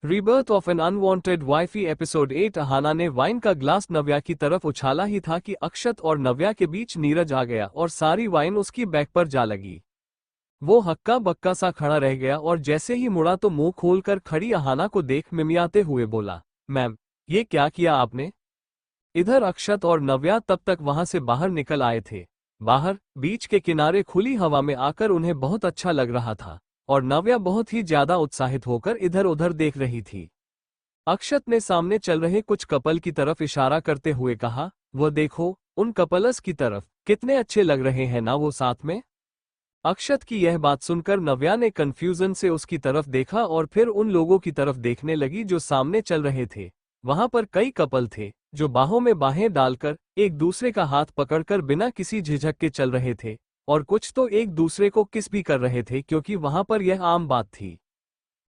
Rebirth of an unwanted wifey episode 8। Ahana ने wine का glass नव्या की तरफ उछाला ही था कि अक्षत और नव्या के बीच नीरज आ गया और सारी वाइन उसकी बैक पर जा लगी। वो हक्का बक्का सा खड़ा रह गया और जैसे ही मुड़ा तो मुंह खोलकर खड़ी अहाना को देख मिमियाते हुए बोला, मैम, ये क्या किया आपने? इधर अक्षत और नव्या तब तक वहां से बाहर निकल आए थे। बाहर बीच के किनारे खुली हवा में आकर उन्हें बहुत अच्छा लग रहा था और नव्या बहुत ही ज्यादा उत्साहित होकर इधर उधर देख रही थी। अक्षत ने सामने चल रहे कुछ कपल की तरफ इशारा करते हुए कहा, वो देखो, उन कपल्स की तरफ, कितने अच्छे लग रहे हैं ना वो साथ में। अक्षत की यह बात सुनकर नव्या ने कंफ्यूजन से उसकी तरफ देखा और फिर उन लोगों की तरफ देखने लगी जो सामने चल रहे थे। वहां पर कई कपल थे जो बाहों में बाहें डालकर एक दूसरे का हाथ पकड़कर बिना किसी झिझक के चल रहे थे और कुछ तो एक दूसरे को किस भी कर रहे थे क्योंकि वहां पर यह आम बात थी।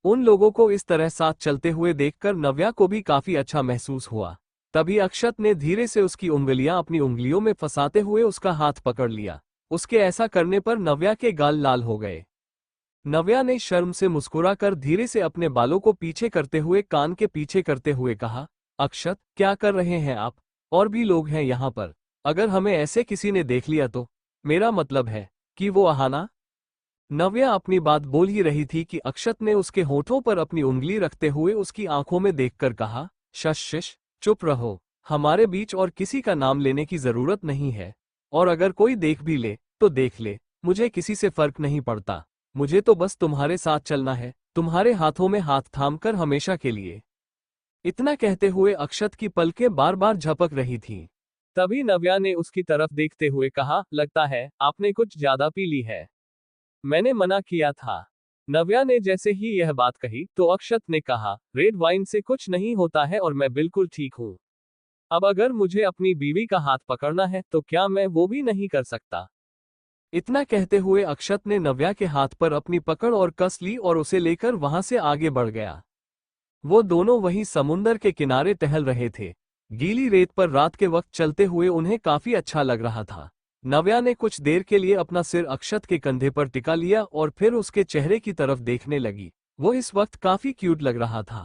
उन लोगों को इस तरह साथ चलते हुए देखकर नव्या को भी काफी अच्छा महसूस हुआ। तभी अक्षत ने धीरे से उसकी उंगलियां अपनी उंगलियों में फंसाते हुए उसका हाथ पकड़ लिया। उसके ऐसा करने पर नव्या के गाल लाल हो गए। नव्या ने शर्म से मुस्कुराकर धीरे से अपने बालों को पीछे करते हुए कान के पीछे करते हुए कहा, अक्षत, क्या कर रहे हैं आप? और भी लोग हैं यहाँ पर, अगर हमें ऐसे किसी ने देख लिया तो? मेरा मतलब है कि वो अहाना। नव्या अपनी बात बोल ही रही थी कि अक्षत ने उसके होठों पर अपनी उंगली रखते हुए उसकी आंखों में देखकर कहा, शश, चुप रहो, हमारे बीच और किसी का नाम लेने की जरूरत नहीं है। और अगर कोई देख भी ले तो देख ले, मुझे किसी से फर्क नहीं पड़ता। मुझे तो बस तुम्हारे साथ चलना है, तुम्हारे हाथों में हाथ थामकर हमेशा के लिए। इतना कहते हुए अक्षत की पलकें बार बार झपक रही थीं। तभी नव्या ने उसकी तरफ देखते हुए कहा, लगता है आपने कुछ ज्यादा पी ली है। मैंने मना किया था। नव्या ने जैसे ही यह बात कही तो अक्षत ने कहा, रेड वाइन से कुछ नहीं होता है और मैं बिल्कुल ठीक हूँ। अब अगर मुझे अपनी बीवी का हाथ पकड़ना है तो क्या मैं वो भी नहीं कर सकता? इतना कहते हुए अक्षत ने नव्या के हाथ पर अपनी पकड़ और कस ली और उसे लेकर वहां से आगे बढ़ गया। वो दोनों वहीं समुंदर के किनारे टहल रहे थे। गीली रेत पर रात के वक्त चलते हुए उन्हें काफी अच्छा लग रहा था। नव्या ने कुछ देर के लिए अपना सिर अक्षत के कंधे पर टिका लिया और फिर उसके चेहरे की तरफ देखने लगी। वो इस वक्त काफी क्यूट लग रहा था।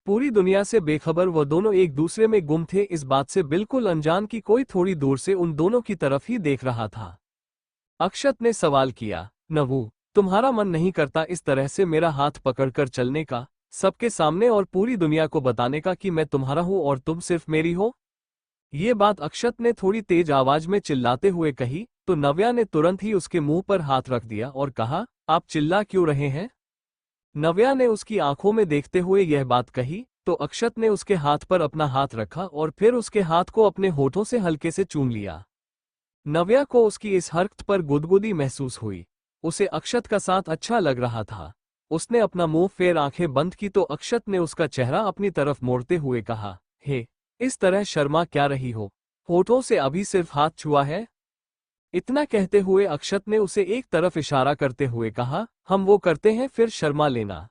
पूरी दुनिया से बेखबर वो दोनों एक दूसरे में गुम थे, इस बात से बिल्कुल अनजान कि कोई थोड़ी दूर से उन दोनों की तरफ ही देख रहा था। अक्षत ने सवाल किया, नवू, तुम्हारा मन नहीं करता इस तरह से मेरा हाथ पकड़कर चलने का, सबके सामने और पूरी दुनिया को बताने का कि मैं तुम्हारा हूं और तुम सिर्फ मेरी हो? ये बात अक्षत ने थोड़ी तेज आवाज में चिल्लाते हुए कही तो नव्या ने तुरंत ही उसके मुंह पर हाथ रख दिया और कहा, आप चिल्ला क्यों रहे हैं? नव्या ने उसकी आंखों में देखते हुए यह बात कही तो अक्षत ने उसके हाथ पर अपना हाथ रखा और फिर उसके हाथ को अपने होठों से हल्के से चूम लिया। नव्या को उसकी इस हरकत पर गुदगुदी महसूस हुई। उसे अक्षत का साथ अच्छा लग रहा था। उसने अपना मुंह फेर आंखें बंद की तो अक्षत ने उसका चेहरा अपनी तरफ मोड़ते हुए कहा, हे, इस तरह शर्मा क्या रही हो? होठों से अभी सिर्फ हाथ छुआ है। इतना कहते हुए अक्षत ने उसे एक तरफ इशारा करते हुए कहा, हम वो करते हैं फिर शर्मा लेना।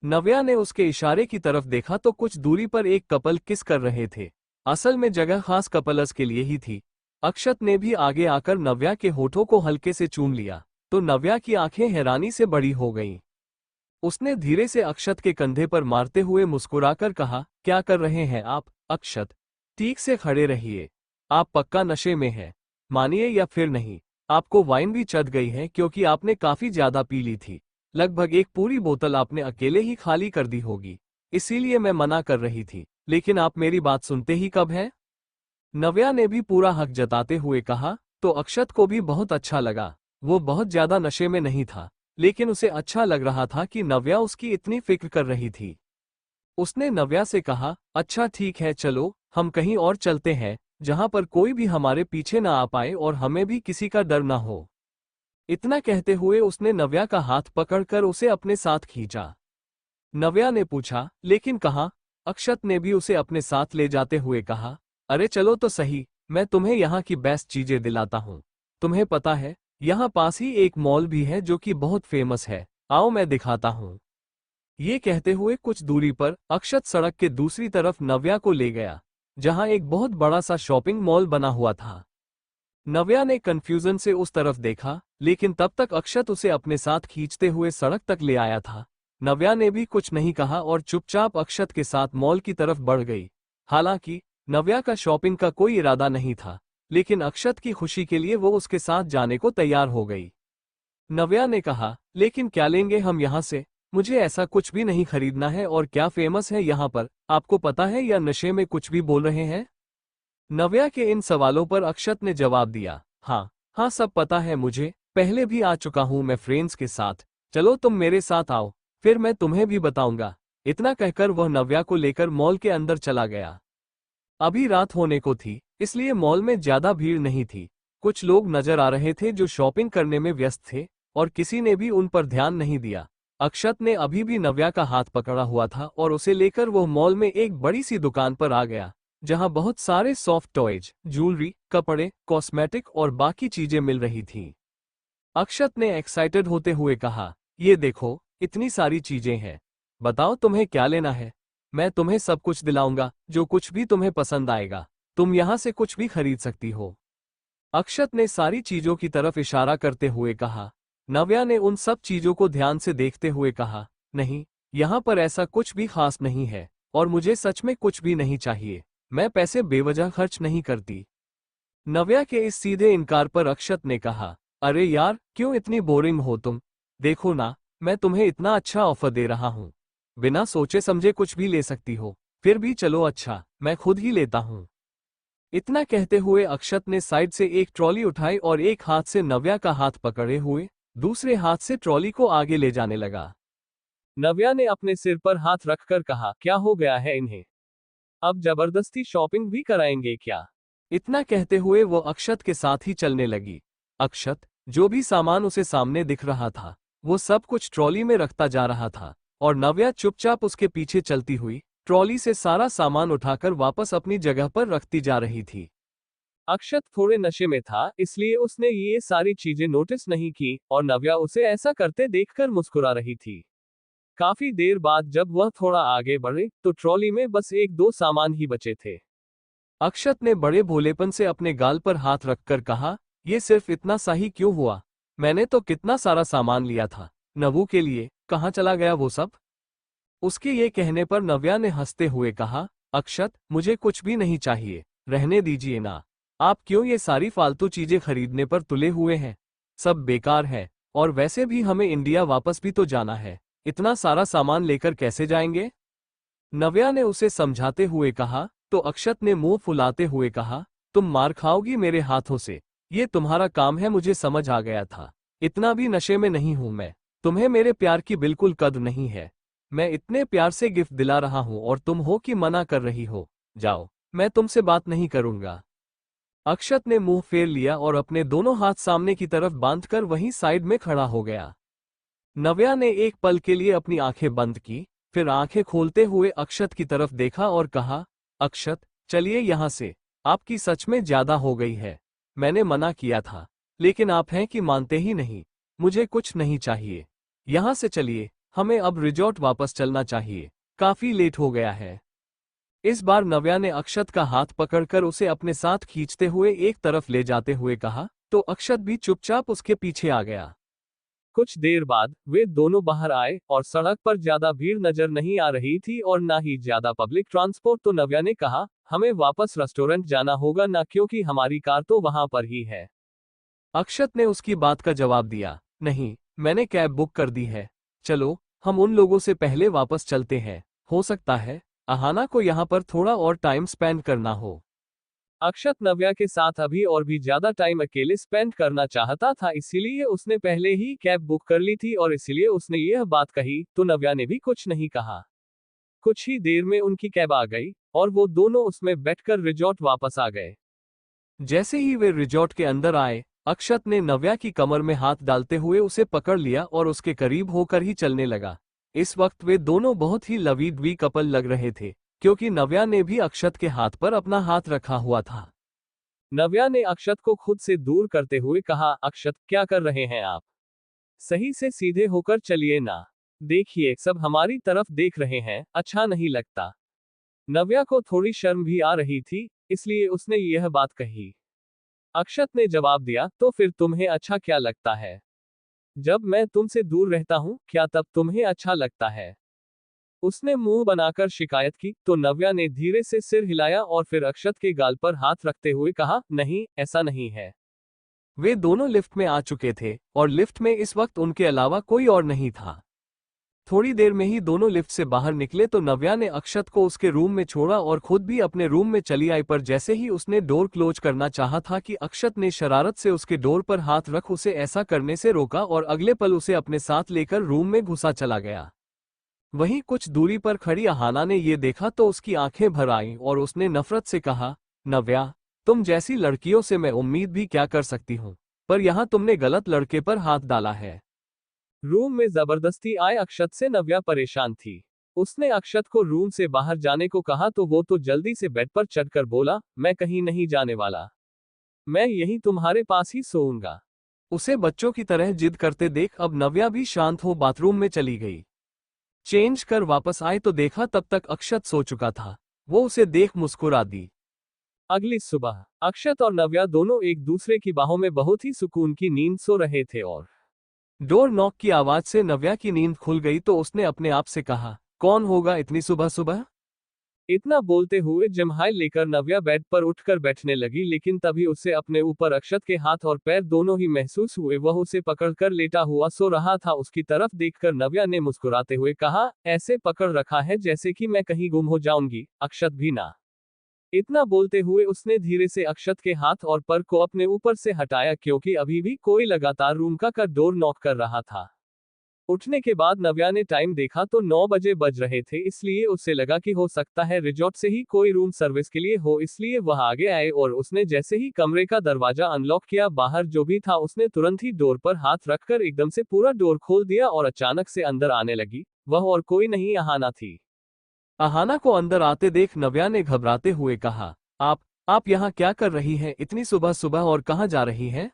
नव्या ने उसके इशारे की तरफ देखा तो कुछ दूरी पर एक कपल किस कर रहे थे। असल में जगह खास कपल्स के लिए ही थी। अक्षत ने भी आगे आकर नव्या के होठों को हल्के से चूम लिया तो नव्या की आंखें हैरानी से बड़ी हो गईं। उसने धीरे से अक्षत के कंधे पर मारते हुए मुस्कुराकर कहा, क्या कर रहे हैं आप, अक्षत? ठीक से खड़े रहिए। आप पक्का नशे में हैं। मानिए या फिर नहीं, आपको वाइन भी चढ़ गई है क्योंकि आपने काफी ज्यादा पी ली थी। लगभग एक पूरी बोतल आपने अकेले ही खाली कर दी होगी। इसीलिए मैं मना कर रही थी, लेकिन आप मेरी बात सुनते ही कब है? नव्या ने भी पूरा हक जताते हुए कहा तो अक्षत को भी बहुत अच्छा लगा। वो बहुत ज्यादा नशे में नहीं था, लेकिन उसे अच्छा लग रहा था कि नव्या उसकी इतनी फिक्र कर रही थी। उसने नव्या से कहा, अच्छा ठीक है, चलो हम कहीं और चलते हैं जहां पर कोई भी हमारे पीछे ना आ पाए और हमें भी किसी का डर ना हो। इतना कहते हुए उसने नव्या का हाथ पकड़कर उसे अपने साथ खींचा। नव्या ने पूछा, लेकिन कहाँ? अक्षत ने भी उसे अपने साथ ले जाते हुए कहा, अरे चलो तो सही, मैं तुम्हें यहाँ की बेस्ट चीजें दिलाता हूँ। तुम्हें पता है, यहाँ पास ही एक मॉल भी है जो कि बहुत फेमस है, आओ मैं दिखाता हूँ। ये कहते हुए कुछ दूरी पर अक्षत सड़क के दूसरी तरफ नव्या को ले गया, जहाँ एक बहुत बड़ा सा शॉपिंग मॉल बना हुआ था। नव्या ने कंफ्यूजन से उस तरफ देखा, लेकिन तब तक अक्षत उसे अपने साथ खींचते हुए सड़क तक ले आया था। नव्या ने भी कुछ नहीं कहा और चुपचाप अक्षत के साथ मॉल की तरफ बढ़ गई। हालांकि नव्या का शॉपिंग का कोई इरादा नहीं था, लेकिन अक्षत की खुशी के लिए वो उसके साथ जाने को तैयार हो गई। नव्या ने कहा, लेकिन क्या लेंगे हम यहाँ से? मुझे ऐसा कुछ भी नहीं खरीदना है। और क्या फेमस है यहाँ पर, आपको पता है, या नशे में कुछ भी बोल रहे हैं? नव्या के इन सवालों पर अक्षत ने जवाब दिया, हाँ हाँ, सब पता है मुझे, पहले भी आ चुका हूँ मैं फ्रेंड्स के साथ। चलो तुम मेरे साथ आओ, फिर मैं तुम्हें भी बताऊंगा। इतना कहकर वह नव्या को लेकर मॉल के अंदर चला गया। अभी रात होने को थी, इसलिए मॉल में ज्यादा भीड़ नहीं थी। कुछ लोग नजर आ रहे थे जो शॉपिंग करने में व्यस्त थे, और किसी ने भी उन पर ध्यान नहीं दिया। अक्षत ने अभी भी नव्या का हाथ पकड़ा हुआ था और उसे लेकर वो मॉल में एक बड़ी सी दुकान पर आ गया, जहां बहुत सारे सॉफ्ट टॉयज, ज्वेलरी, कपड़े, कॉस्मेटिक और बाकी चीजें मिल रही थीं। अक्षत ने एक्साइटेड होते हुए कहा, ये देखो, इतनी सारी चीजें हैं। बताओ तुम्हें क्या लेना है? मैं तुम्हें सब कुछ दिलाऊंगा, जो कुछ भी तुम्हें पसंद आएगा। तुम यहाँ से कुछ भी खरीद सकती हो। अक्षत ने सारी चीजों की तरफ इशारा करते हुए कहा। नव्या ने उन सब चीजों को ध्यान से देखते हुए कहा, नहीं, यहाँ पर ऐसा कुछ भी खास नहीं है, और मुझे सच में कुछ भी नहीं चाहिए। मैं पैसे बेवजह खर्च नहीं करती। नव्या के इस सीधे इनकार पर अक्षत ने कहा, अरे यार, क्यों इतनी बोरिंग हो तुम? देखो ना, मैं तुम्हें इतना अच्छा ऑफर दे रहा हूँ। बिना सोचे समझे कुछ भी ले सकती हो। फिर भी चलो, अच्छा, मैं खुद ही लेता हूँ। इतना कहते हुए अक्षत ने साइड से एक ट्रॉली उठाई और एक हाथ से नव्या का हाथ पकड़े हुए दूसरे हाथ से ट्रॉली को आगे ले जाने लगा। नव्या ने अपने सिर पर हाथ रखकर कहा, क्या हो गया है इन्हें? अब जबरदस्ती शॉपिंग भी कराएंगे क्या? इतना कहते हुए वो अक्षत के साथ ही चलने लगी। अक्षत, जो भी सामान उसे सामने दिख रहा था, वो सब कुछ ट्रॉली में रखता जा रहा था, और नव्या चुपचाप उसके पीछे चलती हुई ट्रॉली से सारा सामान उठाकर वापस अपनी जगह पर रखती जा रही थी। अक्षत थोड़े नशे में था, इसलिए उसने ये सारी चीजें नोटिस नहीं की, और नव्या उसे ऐसा करते देखकर मुस्कुरा रही थी। काफी देर बाद जब वह थोड़ा आगे बढ़े, तो ट्रॉली में बस एक दो सामान ही बचे थे। अक्षत ने बड़े भोलेपन से अपने गाल पर हाथ रखकर कहा, ये सिर्फ इतना सा ही क्यों हुआ? मैंने तो कितना सारा सामान लिया था नवू के लिए, कहाँ चला गया वो सब? उसके ये कहने पर नव्या ने हंसते हुए कहा, अक्षत, मुझे कुछ भी नहीं चाहिए, रहने दीजिए ना। आप क्यों ये सारी फालतू चीजें खरीदने पर तुले हुए हैं? सब बेकार है, और वैसे भी हमें इंडिया वापस भी तो जाना है। इतना सारा सामान लेकर कैसे जाएंगे? नव्या ने उसे समझाते हुए कहा, तो अक्षत ने मुंह फुलाते हुए कहा, तुम मार खाओगी मेरे हाथों से। ये तुम्हारा काम है, मुझे समझ आ गया था। इतना भी नशे में नहीं हूं मैं। तुम्हें मेरे प्यार की बिल्कुल कद्र नहीं है। मैं इतने प्यार से गिफ्ट दिला रहा हूं और तुम हो कि मना कर रही हो। जाओ, मैं तुमसे बात नहीं करूंगा। अक्षत ने मुंह फेर लिया और अपने दोनों हाथ सामने की तरफ बांधकर वहीं साइड में खड़ा हो गया। नव्या ने एक पल के लिए अपनी आंखें बंद की, फिर आंखें खोलते हुए अक्षत की तरफ देखा और कहा, अक्षत, चलिए यहां से। आपकी सच में ज्यादा हो गई है। मैंने मना किया था, लेकिन आप हैं कि मानते ही नहीं। मुझे कुछ नहीं चाहिए। यहां से चलिए, हमें अब रिजॉर्ट वापस चलना चाहिए। काफी लेट हो गया है। इस बार नव्या ने अक्षत का हाथ पकड़कर उसे अपने साथ खींचते हुए एक तरफ ले जाते हुए कहा, तो अक्षत भी चुपचाप उसके पीछे आ गया। कुछ देर बाद वे दोनों बाहर आए, और सड़क पर ज्यादा भीड़ नजर नहीं आ रही थी और ना ही ज्यादा पब्लिक ट्रांसपोर्ट। तो नव्या ने कहा, हमें वापस रेस्टोरेंट जाना होगा ना, क्योंकि हमारी कार तो वहां पर ही है। अक्षत ने उसकी बात का जवाब दिया, नहीं, मैंने कैब बुक कर दी है। चलो, हम उन लोगों से पहले वापस चलते हैं। हो सकता है अहाना को यहाँ पर थोड़ा और टाइम स्पेंड करना हो। अक्षत नव्या के साथ अभी और भी ज्यादा टाइम अकेले स्पेंड करना चाहता था, इसीलिए उसने पहले ही कैब बुक कर ली थी, और इसीलिए उसने यह बात कही, तो नव्या ने भी कुछ नहीं कहा। कुछ ही देर में उनकी कैब आ गई, और वो दोनों उसमें बैठकर रिजॉर्ट वापस आ गए। जैसे ही वे रिजॉर्ट के अंदर आए, अक्षत ने नव्या की कमर में हाथ डालते हुए उसे पकड़ लिया और उसके करीब होकर ही चलने लगा। इस वक्त वे दोनों बहुत ही लवी डवी कपल लग रहे थे, क्योंकि नव्या ने भी अक्षत के हाथ पर अपना हाथ रखा हुआ था। नव्या ने अक्षत को खुद से दूर करते हुए कहा, अक्षत, क्या कर रहे हैं आप? सही से सीधे होकर चलिए ना। देखिए, सब हमारी तरफ देख रहे हैं, अच्छा नहीं लगता। नव्या को थोड़ी शर्म भी आ रही थी, इसलिए उसने यह बात कही। अक्षत ने जवाब दिया, तो फिर तुम्हें अच्छा क्या लगता है? जब मैं तुमसे दूर रहता हूँ क्या तब तुम्हें अच्छा लगता है? उसने मुंह बनाकर शिकायत की तो नव्या ने धीरे से सिर हिलाया और फिर अक्षत के गाल पर हाथ रखते हुए कहा, नहीं, ऐसा नहीं है। वे दोनों लिफ्ट में आ चुके थे और लिफ्ट में इस वक्त उनके अलावा कोई और नहीं था। थोड़ी देर में ही दोनों लिफ्ट से बाहर निकले तो नव्या ने अक्षत को उसके रूम में छोड़ा और खुद भी अपने रूम में चली आई, पर जैसे ही उसने डोर क्लोज करना चाहा था कि अक्षत ने शरारत से उसके डोर पर हाथ रख उसे ऐसा करने से रोका और अगले पल उसे अपने साथ लेकर रूम में घुसा चला गया। वहीं कुछ दूरी पर खड़ी अहाना ने ये देखा तो उसकी आंखें भर आईं और उसने नफरत से कहा, नव्या, तुम जैसी लड़कियों से मैं उम्मीद भी क्या कर सकती हूँ, पर यहाँ तुमने गलत लड़के पर हाथ डाला है। रूम में जबरदस्ती आए अक्षत से नव्या परेशान थी। उसने अक्षत को रूम से बाहर जाने को कहा तो वो तो जल्दी से बेड पर चढ़कर बोला, मैं कहीं नहीं जाने वाला, मैं यहीं तुम्हारे पास ही सोऊंगा। उसे बच्चों की तरह जिद करते देख अब नव्या भी शांत हो बाथरूम में चली गई। चेंज कर वापस आए तो देखा तब तक अक्षत सो चुका था। वो उसे देख मुस्कुरा दी। अगली सुबह अक्षत और नव्या दोनों एक दूसरे की बाहों में बहुत ही सुकून की नींद सो रहे थे और डोर नॉक की आवाज से नव्या की नींद खुल गई तो उसने अपने आप से कहा, कौन होगा इतनी सुबह सुबह? इतना बोलते हुए जम्हाई लेकर नव्या बेड पर उठकर बैठने लगी, लेकिन तभी उसे अपने ऊपर अक्षत के हाथ और पैर दोनों ही महसूस हुए। वह उसे पकड़कर लेटा हुआ सो रहा था। उसकी तरफ देखकर नव्या ने मुस्कुराते हुए कहा, ऐसे पकड़ रखा है जैसे कि मैं कहीं गुम हो जाऊंगी, अक्षत भी ना। इतना बोलते हुए उसने धीरे से अक्षत के हाथ और पर को अपने ऊपर से हटाया, क्योंकि अभी भी कोई लगातार रूम का डोर नॉक कर रहा था। उठने के बाद नव्या ने टाइम देखा तो 9 बजे बज रहे थे, इसलिए उसे लगा कि हो सकता है रिजॉर्ट से ही कोई रूम सर्विस के लिए हो, इसलिए वह आगे आए और उसने जैसे ही कमरे का दरवाजा अनलॉक किया, बाहर जो भी था उसने तुरंत ही डोर पर हाथ रखकर एकदम से पूरा डोर खोल दिया और अचानक से अंदर आने लगी। वह और कोई नहीं, अहाना थी। अहाना को अंदर आते देख नव्या ने घबराते हुए कहा, आप यहाँ क्या कर रही हैं इतनी सुबह सुबह और कहाँ जा रही हैं?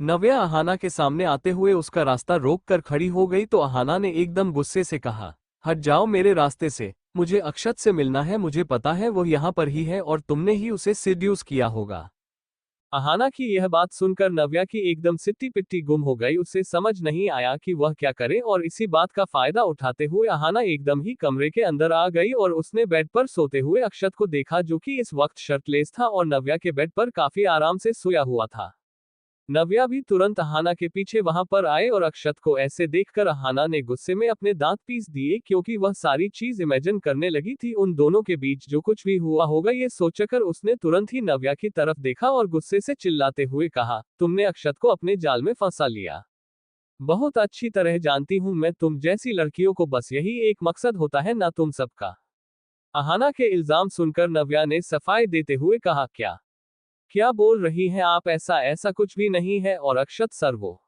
नव्या अहाना के सामने आते हुए उसका रास्ता रोक कर खड़ी हो गई तो अहाना ने एकदम गुस्से से कहा, हट जाओ मेरे रास्ते से, मुझे अक्षत से मिलना है, मुझे पता है वो यहाँ पर ही है और तुमने ही उसे सिड्यूस किया होगा। अहाना की यह बात सुनकर नव्या की एकदम सिट्टी पिट्टी गुम हो गई। उसे समझ नहीं आया कि वह क्या करे और इसी बात का फायदा उठाते हुए अहाना एकदम ही कमरे के अंदर आ गई और उसने बेड पर सोते हुए अक्षत को देखा, जो कि इस वक्त शर्टलेस था और नव्या के बेड पर काफी आराम से सोया हुआ था। नव्या भी तुरंत अहाना के पीछे वहां पर आए और अक्षत को ऐसे देखकर अहाना ने गुस्से में अपने दांत पीस दिए, क्योंकि वह सारी चीज इमेजिन करने लगी थी उन दोनों के बीच जो कुछ भी हुआ होगा। ये सोचकर उसने तुरंत ही नव्या की तरफ देखा और गुस्से से चिल्लाते हुए कहा, तुमने अक्षत को अपने जाल में फंसा लिया। बहुत अच्छी तरह जानती हूं मैं, तुम जैसी लड़कियों को बस यही एक मकसद होता है ना तुम सबका। अहाना के इल्जाम सुनकर नव्या ने सफाई देते हुए कहा, क्या क्या बोल रही हैं आप, ऐसा ऐसा कुछ भी नहीं है। और अक्षत सर, वो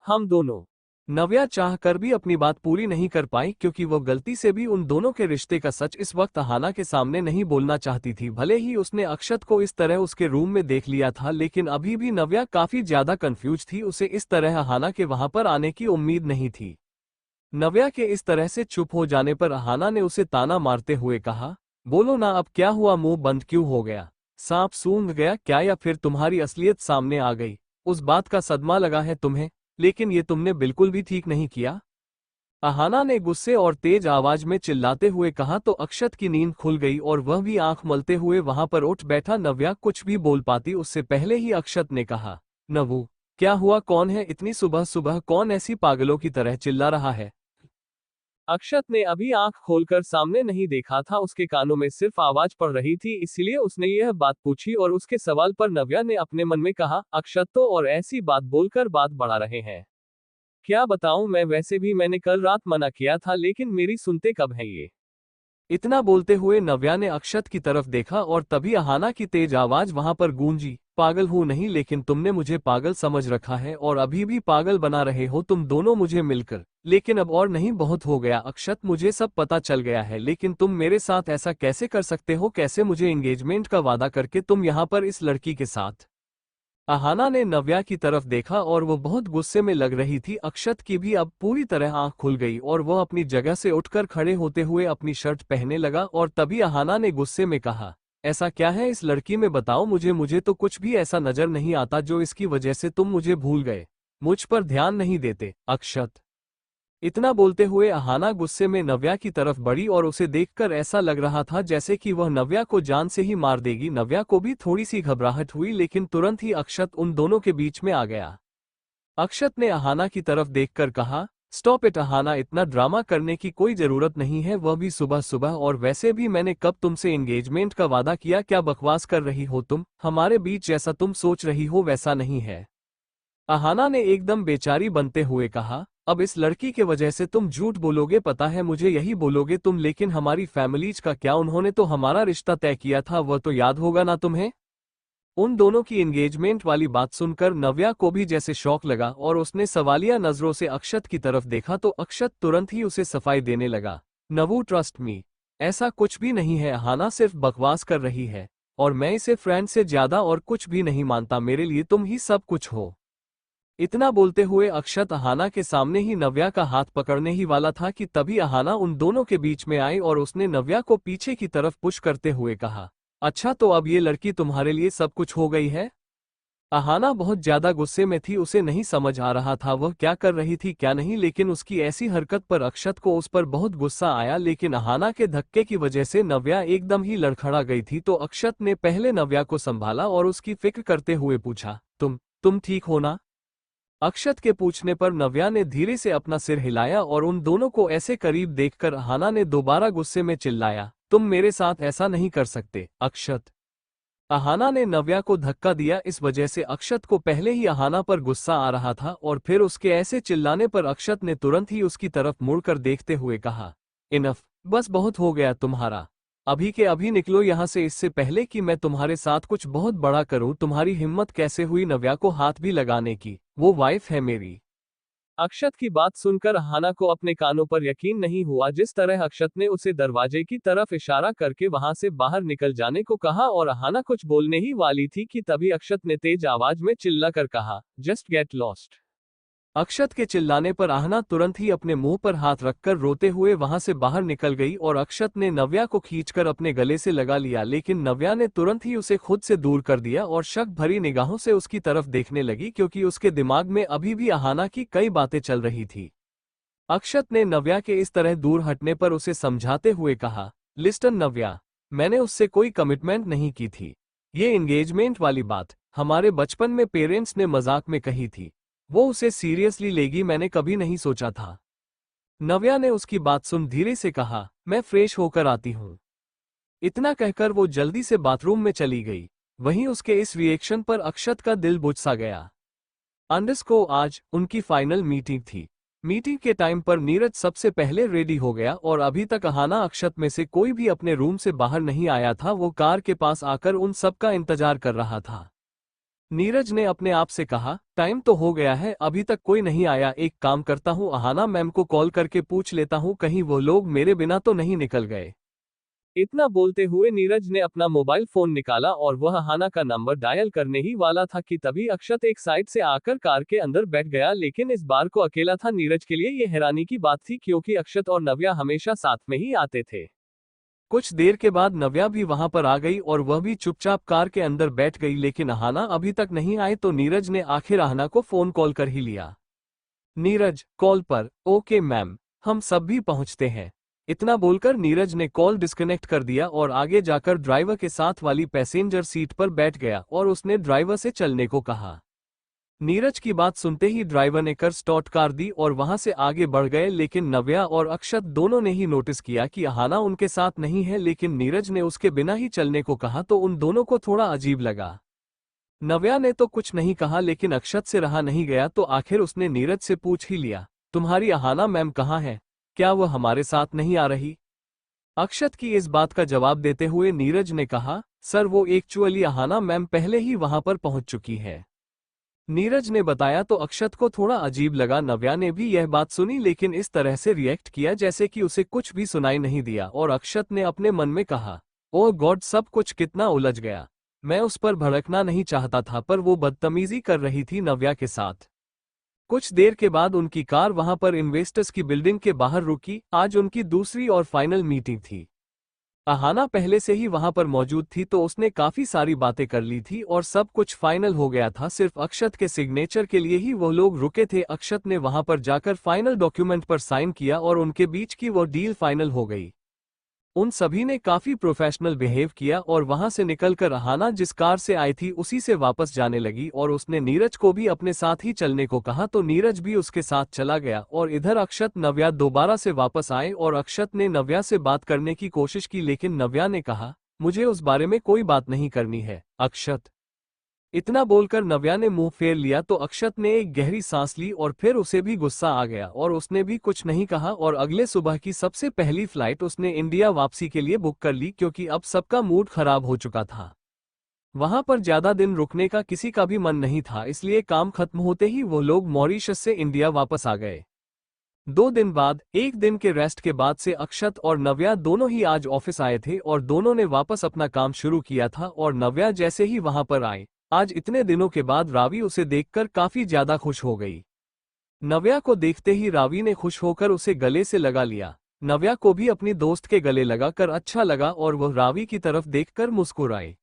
हम दोनों। नव्या चाह कर भी अपनी बात पूरी नहीं कर पाई, क्योंकि वो गलती से भी उन दोनों के रिश्ते का सच इस वक्त अहाना के सामने नहीं बोलना चाहती थी। भले ही उसने अक्षत को इस तरह उसके रूम में देख लिया था, लेकिन अभी भी नव्या काफी ज्यादा कंफ्यूज थी। उसे इस तरह अहाना के वहां पर आने की उम्मीद नहीं थी। नव्या के इस तरह से चुप हो जाने पर अहाना ने उसे ताना मारते हुए कहा, बोलो ना, अब क्या हुआ, मुंह बंद क्यों हो गया? सांप सूंघ गया क्या, या फिर तुम्हारी असलियत सामने आ गई? उस बात का सदमा लगा है तुम्हें, लेकिन ये तुमने बिल्कुल भी ठीक नहीं किया। अहाना ने गुस्से और तेज आवाज में चिल्लाते हुए कहा तो अक्षत की नींद खुल गई और वह भी आंख मलते हुए वहां पर उठ बैठा। नव्या कुछ भी बोल पाती उससे पहले ही अक्षत ने कहा, नवू, क्या हुआ, कौन है इतनी सुबह सुबह, कौन ऐसी पागलों की तरह चिल्ला रहा है? अक्षत ने अभी आंख खोलकर सामने नहीं देखा था, उसके कानों में सिर्फ आवाज पड़ रही थी, इसीलिए उसने यह बात पूछी और उसके सवाल पर नव्या ने अपने मन में कहा, अक्षत तो और ऐसी बात बोलकर बात बढ़ा रहे हैं। क्या बताऊं मैं, वैसे भी मैंने कल रात मना किया था, लेकिन मेरी सुनते कब है ये। इतना बोलते हुए नव्या ने अक्षत की तरफ देखा और तभी अहाना की तेज आवाज वहां पर गूंजी, पागल हूं नहीं, लेकिन तुमने मुझे पागल समझ रखा है और अभी भी पागल बना रहे हो तुम दोनों मुझे मिलकर। लेकिन अब और नहीं, बहुत हो गया अक्षत, मुझे सब पता चल गया है, लेकिन तुम मेरे साथ ऐसा कैसे कर सकते हो? कैसे मुझे एंगेजमेंट का वादा करके तुम यहाँ पर इस लड़की के साथ? अहाना ने नव्या की तरफ देखा और वो बहुत गुस्से में लग रही थी। अक्षत की भी अब पूरी तरह आंख खुल गई और वह अपनी जगह से उठकर खड़े होते हुए अपनी शर्ट पहनने लगा और तभी अहाना ने गुस्से में कहा, ऐसा क्या है इस लड़की में, बताओ मुझे, मुझे तो कुछ भी ऐसा नजर नहीं आता जो इसकी वजह से तुम मुझे भूल गए। मुझ पर ध्यान नहीं देते, अक्षत। इतना बोलते हुए अहाना गुस्से में नव्या की तरफ बढ़ी और उसे देखकर ऐसा लग रहा था जैसे कि वह नव्या को जान से ही मार देगी। नव्या को भी थोड़ी सी घबराहट हुई, लेकिन तुरंत ही अक्षत उन दोनों के बीच में आ गया। अक्षत ने अहाना की तरफ देखकर कहा, स्टॉप इट अहाना, इतना ड्रामा करने की कोई जरूरत नहीं है, वह भी सुबह सुबह, और वैसे भी मैंने कब तुमसे एंगेजमेंट का वादा किया, क्या बकवास कर रही हो तुम, हमारे बीच जैसा तुम सोच रही हो वैसा नहीं है। अहाना ने एकदम बेचारी बनते हुए कहा, अब इस लड़की के वजह से तुम झूठ बोलोगे, पता है मुझे, यही बोलोगे तुम, लेकिन हमारी फैमिलीज का क्या, उन्होंने तो हमारा रिश्ता तय किया था, वह तो याद होगा ना तुम्हें। उन दोनों की एंगेजमेंट वाली बात सुनकर नव्या को भी जैसे शौक लगा और उसने सवालिया नजरों से अक्षत की तरफ देखा तो अक्षत तुरंत ही उसे सफाई देने लगा, नवू ट्रस्ट मी, ऐसा कुछ भी नहीं है, अहाना सिर्फ बकवास कर रही है और मैं इसे फ्रेंड से ज्यादा और कुछ भी नहीं मानता, मेरे लिए तुम ही सब कुछ हो। इतना बोलते हुए अक्षत अहाना के सामने ही नव्या का हाथ पकड़ने ही वाला था कि तभी अहाना उन दोनों के बीच में आई और उसने नव्या को पीछे की तरफ पुश करते हुए कहा, अच्छा तो अब ये लड़की तुम्हारे लिए सब कुछ हो गई है। अहाना बहुत ज्यादा गुस्से में थी, उसे नहीं समझ आ रहा था वह क्या कर रही थी क्या नहीं, लेकिन उसकी ऐसी हरकत पर अक्षत को उस पर बहुत गुस्सा आया। लेकिन अहाना के धक्के की वजह से नव्या एकदम ही लड़खड़ा गई थी, तो अक्षत ने पहले नव्या को संभाला और उसकी फिक्र करते हुए पूछा, तुम ठीक हो ना। अक्षत के पूछने पर नव्या ने धीरे से अपना सिर हिलाया और उन दोनों को ऐसे करीब देखकर अहाना ने दोबारा गुस्से में चिल्लाया, तुम मेरे साथ ऐसा नहीं कर सकते, अक्षत। अहाना ने नव्या को धक्का दिया, इस वजह से अक्षत को पहले ही अहाना पर गुस्सा आ रहा था और फिर उसके ऐसे चिल्लाने पर अक्षत ने तुरंत ही उसकी तरफ मुड़कर देखते हुए कहा, इनफ, बस बहुत हो गया तुम्हारा, अभी के अभी निकलो यहाँ से, इससे पहले कि मैं तुम्हारे साथ कुछ बहुत बड़ा करूं। तुम्हारी हिम्मत कैसे हुई नव्या को हाथ भी लगाने की, वो वाइफ है मेरी। अक्षत की बात सुनकर अहाना को अपने कानों पर यकीन नहीं हुआ, जिस तरह अक्षत ने उसे दरवाजे की तरफ इशारा करके वहां से बाहर निकल जाने को कहा और अहाना कुछ बोलने ही वाली थी कि तभी अक्षत ने तेज आवाज में चिल्लाकर कहा, जस्ट गेट लॉस्ट। अक्षत के चिल्लाने पर अहाना तुरंत ही अपने मुंह पर हाथ रखकर रोते हुए वहां से बाहर निकल गई और अक्षत ने नव्या को खींचकर अपने गले से लगा लिया, लेकिन नव्या ने तुरंत ही उसे खुद से दूर कर दिया और शक भरी निगाहों से उसकी तरफ देखने लगी, क्योंकि उसके दिमाग में अभी भी अहाना की कई बातें चल रही थी। अक्षत ने नव्या के इस तरह दूर हटने पर उसे समझाते हुए कहा, लिस्टन नव्या, मैंने उससे कोई कमिटमेंट नहीं की थी, ये एंगेजमेंट वाली बात हमारे बचपन में पेरेंट्स ने मजाक में कही थी, वो उसे सीरियसली लेगी मैंने कभी नहीं सोचा था। नव्या ने उसकी बात सुन धीरे से कहा, मैं फ्रेश होकर आती हूँ। इतना कहकर वो जल्दी से बाथरूम में चली गई। वहीं उसके इस रिएक्शन पर अक्षत का दिल बुझ सा गया। अंडरस्को आज उनकी फाइनल मीटिंग थी। मीटिंग के टाइम पर नीरज सबसे पहले रेडी हो गया और अभी तक अहाना अक्षत में से कोई भी अपने रूम से बाहर नहीं आया था। वो कार के पास आकर उन सबका इंतजार कर रहा था। नीरज ने अपने आप से कहा, टाइम तो हो गया है, अभी तक कोई नहीं आया, एक काम करता हूँ, अहाना मैम को कॉल करके पूछ लेता हूँ कहीं वो लोग मेरे बिना तो नहीं निकल गए। इतना बोलते हुए नीरज ने अपना मोबाइल फोन निकाला और वह अहाना का नंबर डायल करने ही वाला था कि तभी अक्षत एक साइड से आकर कार के अंदर बैठ गया, लेकिन इस बार को अकेला था। नीरज के लिए यह हैरानी की बात थी, क्योंकि अक्षत और नव्या हमेशा साथ में ही आते थे। कुछ देर के बाद नव्या भी वहां पर आ गई और वह भी चुपचाप कार के अंदर बैठ गई, लेकिन अहाना अभी तक नहीं आए तो नीरज ने आखिर अहाना को फोन कॉल कर ही लिया। नीरज कॉल पर, ओके मैम, हम सब भी पहुंचते हैं। इतना बोलकर नीरज ने कॉल डिस्कनेक्ट कर दिया और आगे जाकर ड्राइवर के साथ वाली पैसेंजर सीट पर बैठ गया और उसने ड्राइवर से चलने को कहा। नीरज की बात सुनते ही ड्राइवर ने कर स्टार्ट कार दी और वहां से आगे बढ़ गए, लेकिन नव्या और अक्षत दोनों ने ही नोटिस किया कि अहाना उनके साथ नहीं है, लेकिन नीरज ने उसके बिना ही चलने को कहा तो उन दोनों को थोड़ा अजीब लगा। नव्या ने तो कुछ नहीं कहा, लेकिन अक्षत से रहा नहीं गया तो आखिर उसने नीरज से पूछ ही लिया, तुम्हारी अहाना मैम कहाँ है, क्या वह हमारे साथ नहीं आ रही। अक्षत की इस बात का जवाब देते हुए नीरज ने कहा, सर वो एक्चुअली अहाना मैम पहले ही वहां पर पहुंच चुकी है। नीरज ने बताया तो अक्षत को थोड़ा अजीब लगा। नव्या ने भी यह बात सुनी, लेकिन इस तरह से रिएक्ट किया जैसे कि उसे कुछ भी सुनाई नहीं दिया और अक्षत ने अपने मन में कहा, ओह गॉड, सब कुछ कितना उलझ गया। मैं उस पर भड़कना नहीं चाहता था, पर वो बदतमीजी कर रही थी नव्या के साथ। कुछ देर के बाद उनकी कार वहां पर इन्वेस्टर्स की बिल्डिंग के बाहर रुकी। आज उनकी दूसरी और फाइनल मीटिंग थी। अहाना पहले से ही वहां पर मौजूद थी तो उसने काफी सारी बातें कर ली थी और सब कुछ फाइनल हो गया था। सिर्फ अक्षत के सिग्नेचर के लिए ही वो लोग रुके थे। अक्षत ने वहां पर जाकर फाइनल डॉक्यूमेंट पर साइन किया और उनके बीच की वो डील फाइनल हो गई। उन सभी ने काफी प्रोफेशनल बिहेव किया और वहां से निकलकर अहाना जिस कार से आई थी उसी से वापस जाने लगी और उसने नीरज को भी अपने साथ ही चलने को कहा तो नीरज भी उसके साथ चला गया। और इधर अक्षत नव्या दोबारा से वापस आए और अक्षत ने नव्या से बात करने की कोशिश की लेकिन नव्या ने कहा मुझे उस बारे में कोई बात नहीं करनी है अक्षत। इतना बोलकर नव्या ने मुंह फेर लिया तो अक्षत ने एक गहरी सांस ली और फिर उसे भी गुस्सा आ गया और उसने भी कुछ नहीं कहा और अगले सुबह की सबसे पहली फ्लाइट उसने इंडिया वापसी के लिए बुक कर ली क्योंकि अब सबका मूड खराब हो चुका था। वहां पर ज्यादा दिन रुकने का किसी का भी मन नहीं था, इसलिए काम खत्म होते ही वो लोग मॉरिशस से इंडिया वापस आ गए। 2 दिन बाद, एक दिन के रेस्ट के बाद से अक्षत और नव्या दोनों ही आज ऑफिस आए थे और दोनों ने वापस अपना काम शुरू किया था। और नव्या जैसे ही वहां पर आए, आज इतने दिनों के बाद रावी उसे देखकर काफी ज्यादा खुश हो गई। नव्या को देखते ही रावी ने खुश होकर उसे गले से लगा लिया। नव्या को भी अपनी दोस्त के गले लगाकर अच्छा लगा और वह रावी की तरफ देखकर मुस्कुराई।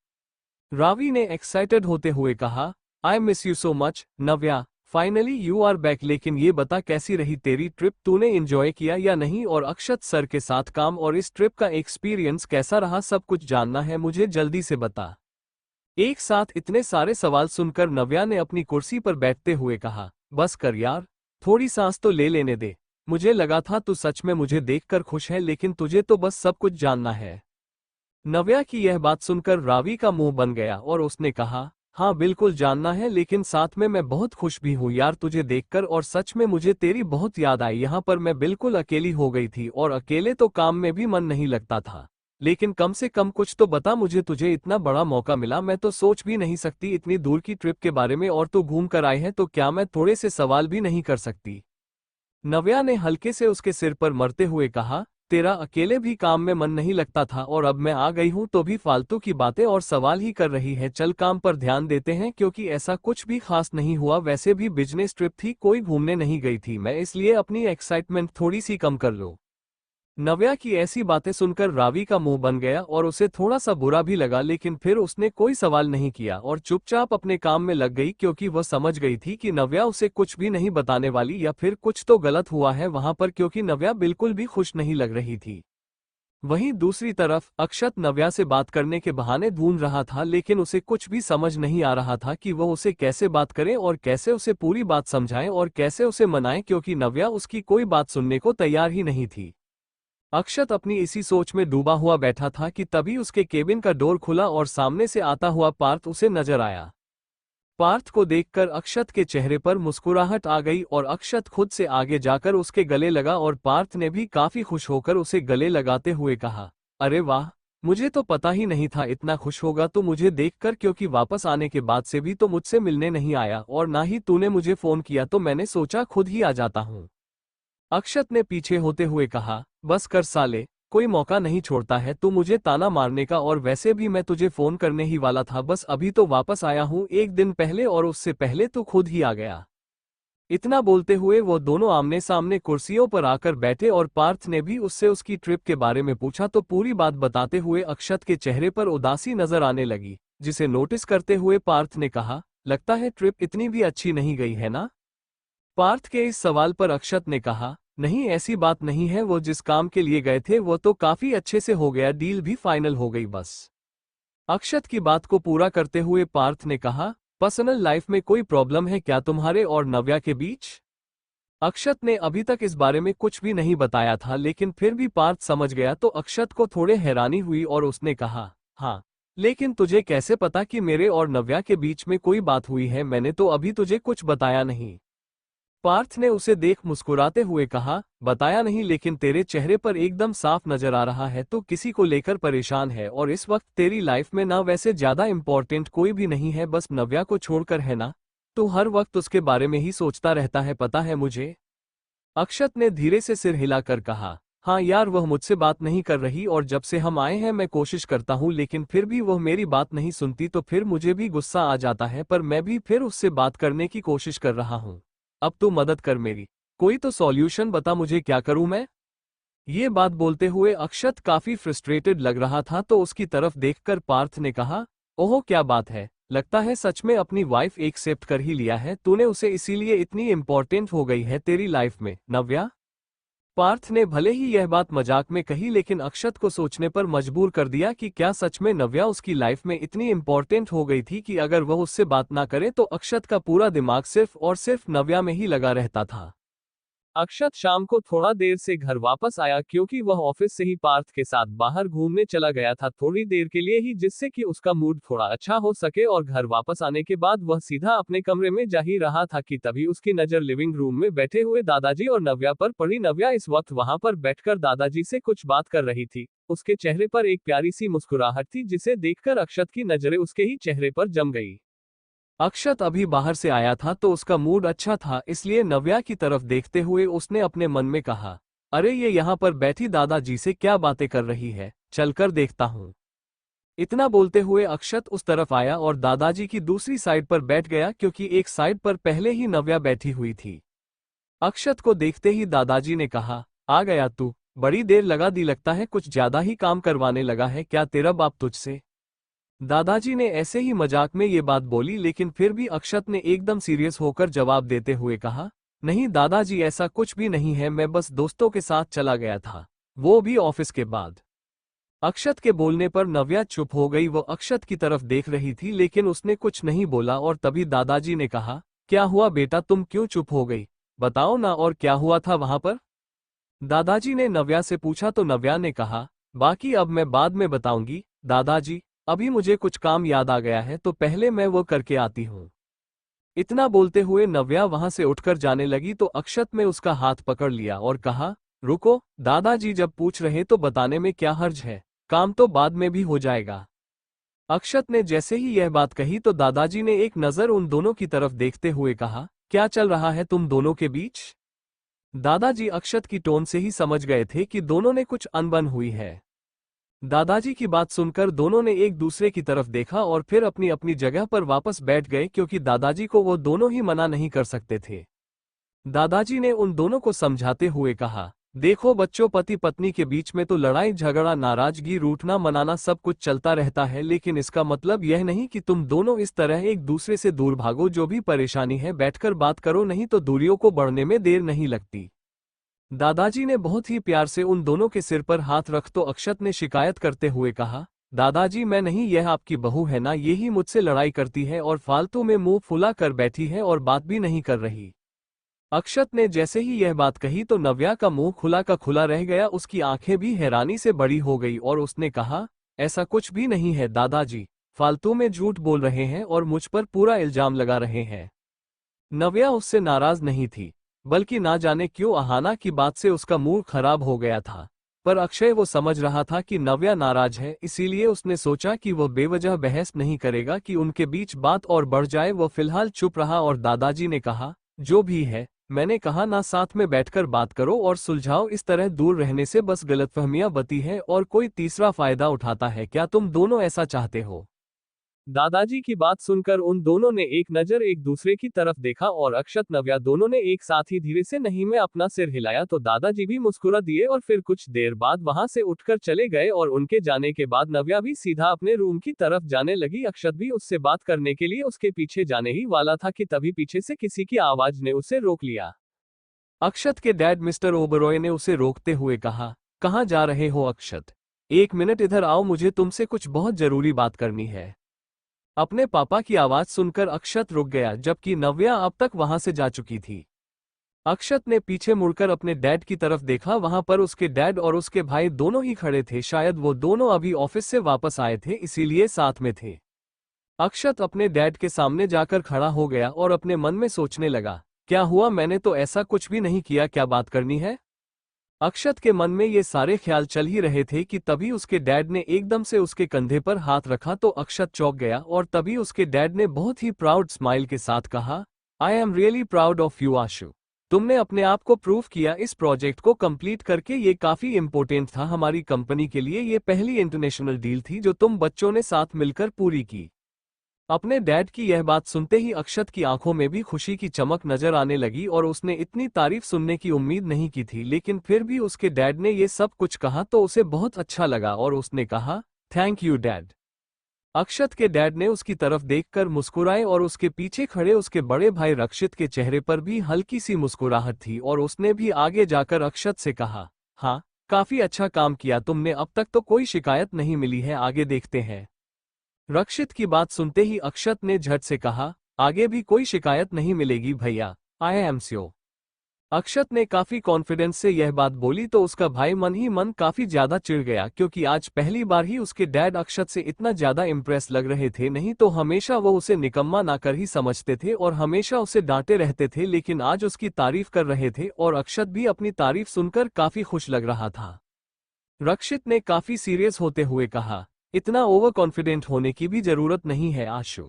रावी ने एक्साइटेड होते हुए कहा, I miss you so much Navya, finally you are back. लेकिन ये बता कैसी रही तेरी ट्रिप, तूने एंजॉय किया या नहीं, और अक्षत सर के साथ काम और इस ट्रिप का एक्सपीरियंस कैसा रहा, सब कुछ जानना है मुझे, जल्दी से बता। एक साथ इतने सारे सवाल सुनकर नव्या ने अपनी कुर्सी पर बैठते हुए कहा, बस कर यार, थोड़ी सांस तो ले लेने दे। मुझे लगा था तू सच में मुझे देखकर खुश है, लेकिन तुझे तो बस सब कुछ जानना है। नव्या की यह बात सुनकर रावी का मुंह बन गया और उसने कहा, हाँ बिल्कुल जानना है, लेकिन साथ में मैं बहुत खुश भी हूँ यार तुझे देखकर, और सच में मुझे तेरी बहुत याद आई। यहाँ पर मैं बिल्कुल अकेली हो गई थी और अकेले तो काम में भी मन नहीं लगता था, लेकिन कम से कम कुछ तो बता मुझे, तुझे इतना बड़ा मौका मिला, मैं तो सोच भी नहीं सकती इतनी दूर की ट्रिप के बारे में, और तू घूम कर आई है तो क्या मैं थोड़े से सवाल भी नहीं कर सकती। नव्या ने हल्के से उसके सिर पर मरते हुए कहा, तेरा अकेले भी काम में मन नहीं लगता था और अब मैं आ गई हूं तो भी फालतू की बातें और सवाल ही कर रही है। चल काम पर ध्यान देते हैं, क्योंकि ऐसा कुछ भी खास नहीं हुआ, वैसे भी बिजनेस ट्रिप थी, कोई घूमने नहीं गई थी मैं, इसलिए अपनी एक्साइटमेंट थोड़ी सी कम कर लो। नव्या की ऐसी बातें सुनकर रावी का मुंह बन गया और उसे थोड़ा सा बुरा भी लगा, लेकिन फिर उसने कोई सवाल नहीं किया और चुपचाप अपने काम में लग गई, क्योंकि वह समझ गई थी कि नव्या उसे कुछ भी नहीं बताने वाली, या फिर कुछ तो गलत हुआ है वहां पर, क्योंकि नव्या बिल्कुल भी खुश नहीं लग रही थी। वहीं दूसरी तरफ अक्षत नव्या से बात करने के बहाने ढूंढ रहा था, लेकिन उसे कुछ भी समझ नहीं आ रहा था कि वह उसे कैसे बात करे और कैसे उसे पूरी बात समझाए और कैसे उसे मनाए, क्योंकि नव्या उसकी कोई बात सुनने को तैयार ही नहीं थी। अक्षत अपनी इसी सोच में डूबा हुआ बैठा था कि तभी उसके केबिन का डोर खुला और सामने से आता हुआ पार्थ उसे नजर आया। पार्थ को देखकर अक्षत के चेहरे पर मुस्कुराहट आ गई और अक्षत खुद से आगे जाकर उसके गले लगा और पार्थ ने भी काफी खुश होकर उसे गले लगाते हुए कहा, अरे वाह, मुझे तो पता ही नहीं था इतना खुश होगा तो मुझे देखकर, क्योंकि वापस आने के बाद से भी तो मुझसे मिलने नहीं आया और ना ही तूने मुझे फोन किया, तो मैंने सोचा खुद ही आ जाता हूँ। अक्षत ने पीछे होते हुए कहा, बस कर साले, कोई मौका नहीं छोड़ता है तू मुझे ताना मारने का, और वैसे भी मैं तुझे फोन करने ही वाला था, बस अभी तो वापस आया हूँ एक दिन पहले, और उससे पहले तू खुद ही आ गया। इतना बोलते हुए वो दोनों आमने सामने कुर्सियों पर आकर बैठे और पार्थ ने भी उससे उसकी ट्रिप के बारे में पूछा, तो पूरी बात बताते हुए अक्षत के चेहरे पर उदासी नजर आने लगी, जिसे नोटिस करते हुए पार्थ ने कहा, लगता है ट्रिप इतनी भी अच्छी नहीं गई है ना। पार्थ के इस सवाल पर अक्षत ने कहा, नहीं ऐसी बात नहीं है, वो जिस काम के लिए गए थे वो तो काफी अच्छे से हो गया, डील भी फाइनल हो गई बस। अक्षत की बात को पूरा करते हुए पार्थ ने कहा, पर्सनल लाइफ में कोई प्रॉब्लम है क्या तुम्हारे और नव्या के बीच। अक्षत ने अभी तक इस बारे में कुछ भी नहीं बताया था, लेकिन फिर भी पार्थ समझ गया तो अक्षत को थोड़े हैरानी हुई और उसने कहा, हाँ, लेकिन तुझे कैसे पता कि मेरे और नव्या के बीच में कोई बात हुई है, मैंने तो अभी तुझे कुछ बताया नहीं। पार्थ ने उसे देख मुस्कुराते हुए कहा, बताया नहीं, लेकिन तेरे चेहरे पर एकदम साफ नजर आ रहा है तो किसी को लेकर परेशान है, और इस वक्त तेरी लाइफ में ना वैसे ज्यादा इंपॉर्टेंट कोई भी नहीं है, बस नव्या को छोड़कर, है ना। तू हर वक्त उसके बारे में ही सोचता रहता है, पता है मुझे। अक्षत ने धीरे से सिर हिलाकर कहा, हाँ यार, वह मुझसे बात नहीं कर रही, और जब से हम आए हैं मैं कोशिश करता हूँ, लेकिन फिर भी वह मेरी बात नहीं सुनती, तो फिर मुझे भी गुस्सा आ जाता है, पर मैं भी फिर उससे बात करने की कोशिश कर रहा हूँ। अब तू मदद कर मेरी, कोई तो सॉल्यूशन बता मुझे, क्या करूं मैं। ये बात बोलते हुए अक्षत काफी फ्रस्ट्रेटेड लग रहा था तो उसकी तरफ देखकर पार्थ ने कहा, ओह क्या बात है, लगता है सच में अपनी वाइफ एक्सेप्ट कर ही लिया है तूने उसे, इसीलिए इतनी इम्पोर्टेंट हो गई है तेरी लाइफ में, नव्या। पार्थ ने भले ही यह बात मजाक में कही लेकिन अक्षत को सोचने पर मजबूर कर दिया कि क्या सच में नव्या उसकी लाइफ में इतनी इम्पोर्टेंट हो गई थी कि अगर वह उससे बात ना करे तो अक्षत का पूरा दिमाग सिर्फ और सिर्फ नव्या में ही लगा रहता था। अक्षत शाम को थोड़ा देर से घर वापस आया क्योंकि वह ऑफिस से ही पार्थ के साथ बाहर घूमने चला गया था थोड़ी देर के लिए ही, जिससे कि उसका मूड थोड़ा अच्छा हो सके, और घर वापस आने के बाद वह सीधा अपने कमरे में जा ही रहा था कि तभी उसकी नजर लिविंग रूम में बैठे हुए दादाजी और नव्या पर पड़ी। नव्या इस वक्त वहां पर बैठकर दादाजी से कुछ बात कर रही थी। उसके चेहरे पर एक प्यारी सी मुस्कुराहट थी जिसे देखकर अक्षत की नजरें उसके ही चेहरे पर जम गई। अक्षत अभी बाहर से आया था तो उसका मूड अच्छा था, इसलिए नव्या की तरफ देखते हुए उसने अपने मन में कहा, अरे ये यहाँ पर बैठी दादाजी से क्या बातें कर रही है, चलकर देखता हूँ। इतना बोलते हुए अक्षत उस तरफ आया और दादाजी की दूसरी साइड पर बैठ गया क्योंकि एक साइड पर पहले ही नव्या बैठी हुई थी। अक्षत को देखते ही दादाजी ने कहा, आ गया तू, बड़ी देर लगा दी, लगता है कुछ ज्यादा ही काम करवाने लगा है क्या तेरा बाप तुझसे। दादाजी ने ऐसे ही मजाक में ये बात बोली लेकिन फिर भी अक्षत ने एकदम सीरियस होकर जवाब देते हुए कहा, नहीं दादाजी ऐसा कुछ भी नहीं है, मैं बस दोस्तों के साथ चला गया था, वो भी ऑफिस के बाद। अक्षत के बोलने पर नव्या चुप हो गई, वो अक्षत की तरफ देख रही थी लेकिन उसने कुछ नहीं बोला और तभी दादाजी ने कहा, क्या हुआ बेटा तुम क्यों चुप हो गई, बताओ ना और क्या हुआ था वहां पर। दादाजी ने नव्या से पूछा तो नव्या ने कहा, बाकी अब मैं बाद में बताऊंगी दादाजी, अभी मुझे कुछ काम याद आ गया है तो पहले मैं वो करके आती हूँ। इतना बोलते हुए नव्या वहां से उठकर जाने लगी तो अक्षत ने उसका हाथ पकड़ लिया और कहा, रुको दादाजी, जब पूछ रहे तो बताने में क्या हर्ज है, काम तो बाद में भी हो जाएगा। अक्षत ने जैसे ही यह बात कही तो दादाजी ने एक नजर उन दोनों की तरफ देखते हुए कहा, क्या चल रहा है तुम दोनों के बीच। दादाजी अक्षत की टोन से ही समझ गए थे कि दोनों ने कुछ अनबन हुई है। दादाजी की बात सुनकर दोनों ने एक दूसरे की तरफ देखा और फिर अपनी अपनी जगह पर वापस बैठ गए क्योंकि दादाजी को वो दोनों ही मना नहीं कर सकते थे। दादाजी ने उन दोनों को समझाते हुए कहा, देखो बच्चों, पति पत्नी के बीच में तो लड़ाई झगड़ा नाराजगी रूठना मनाना सब कुछ चलता रहता है, लेकिन इसका मतलब यह नहीं कि तुम दोनों इस तरह एक दूसरे से दूर भागो। जो भी परेशानी है बैठकर बात करो, नहीं तो दूरियों को बढ़ने में देर नहीं लगती। दादाजी ने बहुत ही प्यार से उन दोनों के सिर पर हाथ रख तो अक्षत ने शिकायत करते हुए कहा, दादाजी मैं नहीं, यह आपकी बहू है ना, ये ही मुझसे लड़ाई करती है और फालतू में मुंह फुला कर बैठी है और बात भी नहीं कर रही। अक्षत ने जैसे ही यह बात कही तो नव्या का मुंह खुला का खुला रह गया, उसकी आंखें भी हैरानी से बड़ी हो गई और उसने कहा, ऐसा कुछ भी नहीं है दादाजी, फालतू में झूठ बोल रहे हैं और मुझ पर पूरा इल्जाम लगा रहे हैं। नव्या उससे नाराज नहीं थी, बल्कि ना जाने क्यों अहाना की बात से उसका मूड खराब हो गया था। पर अक्षय वो समझ रहा था कि नव्या नाराज है, इसीलिए उसने सोचा कि वो बेवजह बहस नहीं करेगा कि उनके बीच बात और बढ़ जाए। वो फिलहाल चुप रहा और दादाजी ने कहा, जो भी है, मैंने कहा ना, साथ में बैठकर बात करो और सुलझाओ, इस तरह दूर रहने से बस गलतफहमियां बनती है और कोई तीसरा फायदा उठाता है। क्या तुम दोनों ऐसा चाहते हो। दादाजी की बात सुनकर उन दोनों ने एक नजर एक दूसरे की तरफ देखा और अक्षत नव्या दोनों ने एक साथ ही धीरे से नहीं में अपना सिर हिलाया तो दादाजी भी मुस्कुरा दिए और फिर कुछ देर बाद वहां से उठकर चले गए और उनके जाने के बाद नव्या भी सीधा अपने रूम की तरफ जाने लगी। अक्षत भी उससे बात करने के लिए उसके पीछे जाने ही वाला था कि तभी पीछे से किसी की आवाज ने उसे रोक लिया। अक्षत के डैड मिस्टर ओबरॉय ने उसे रोकते हुए कहा, कहाँ जा रहे हो अक्षत, एक मिनट इधर आओ, मुझे तुमसे कुछ बहुत जरूरी बात करनी है। अपने पापा की आवाज सुनकर अक्षत रुक गया, जबकि नव्या अब तक वहां से जा चुकी थी। अक्षत ने पीछे मुड़कर अपने डैड की तरफ देखा, वहां पर उसके डैड और उसके भाई दोनों ही खड़े थे। शायद वो दोनों अभी ऑफिस से वापस आए थे, इसीलिए साथ में थे। अक्षत अपने डैड के सामने जाकर खड़ा हो गया और अपने मन में सोचने लगा, क्या हुआ, मैंने तो ऐसा कुछ भी नहीं किया, क्या बात करनी है। अक्षत के मन में ये सारे ख्याल चल ही रहे थे कि तभी उसके डैड ने एकदम से उसके कंधे पर हाथ रखा तो अक्षत चौंक गया और तभी उसके डैड ने बहुत ही प्राउड स्माइल के साथ कहा, I am really proud of you Ashu, तुमने अपने आप को प्रूव किया इस प्रोजेक्ट को कंप्लीट करके। ये काफी इंपॉर्टेंट था हमारी कंपनी के लिए, ये पहली इंटरनेशनल डील थी जो तुम बच्चों ने साथ मिलकर पूरी की। अपने डैड की यह बात सुनते ही अक्षत की आंखों में भी खुशी की चमक नजर आने लगी और उसने इतनी तारीफ सुनने की उम्मीद नहीं की थी, लेकिन फिर भी उसके डैड ने ये सब कुछ कहा तो उसे बहुत अच्छा लगा और उसने कहा, थैंक यू डैड। अक्षत के डैड ने उसकी तरफ देखकर मुस्कुराए और उसके पीछे खड़े उसके बड़े भाई रक्षित के चेहरे पर भी हल्की सी मुस्कुराहट थी और उसने भी आगे जाकर अक्षत से कहा, हाँ, काफी अच्छा काम किया तुमने, अब तक तो कोई शिकायत नहीं मिली है, आगे देखते हैं। रक्षित की बात सुनते ही अक्षत ने झट से कहा, आगे भी कोई शिकायत नहीं मिलेगी भैया, आई एम श्योर। अक्षत ने काफी कॉन्फिडेंस से यह बात बोली तो उसका भाई मन ही मन काफी ज्यादा चिढ़ गया, क्योंकि आज पहली बार ही उसके डैड अक्षत से इतना ज्यादा इम्प्रेस लग रहे थे। नहीं तो हमेशा वो उसे निकम्मा ना कर ही समझते थे और हमेशा उसे डांटे रहते थे, लेकिन आज उसकी तारीफ कर रहे थे और अक्षत भी अपनी तारीफ सुनकर काफी खुश लग रहा था। रक्षित ने काफी सीरियस होते हुए कहा, इतना ओवर कॉन्फिडेंट होने की भी जरूरत नहीं है आशु,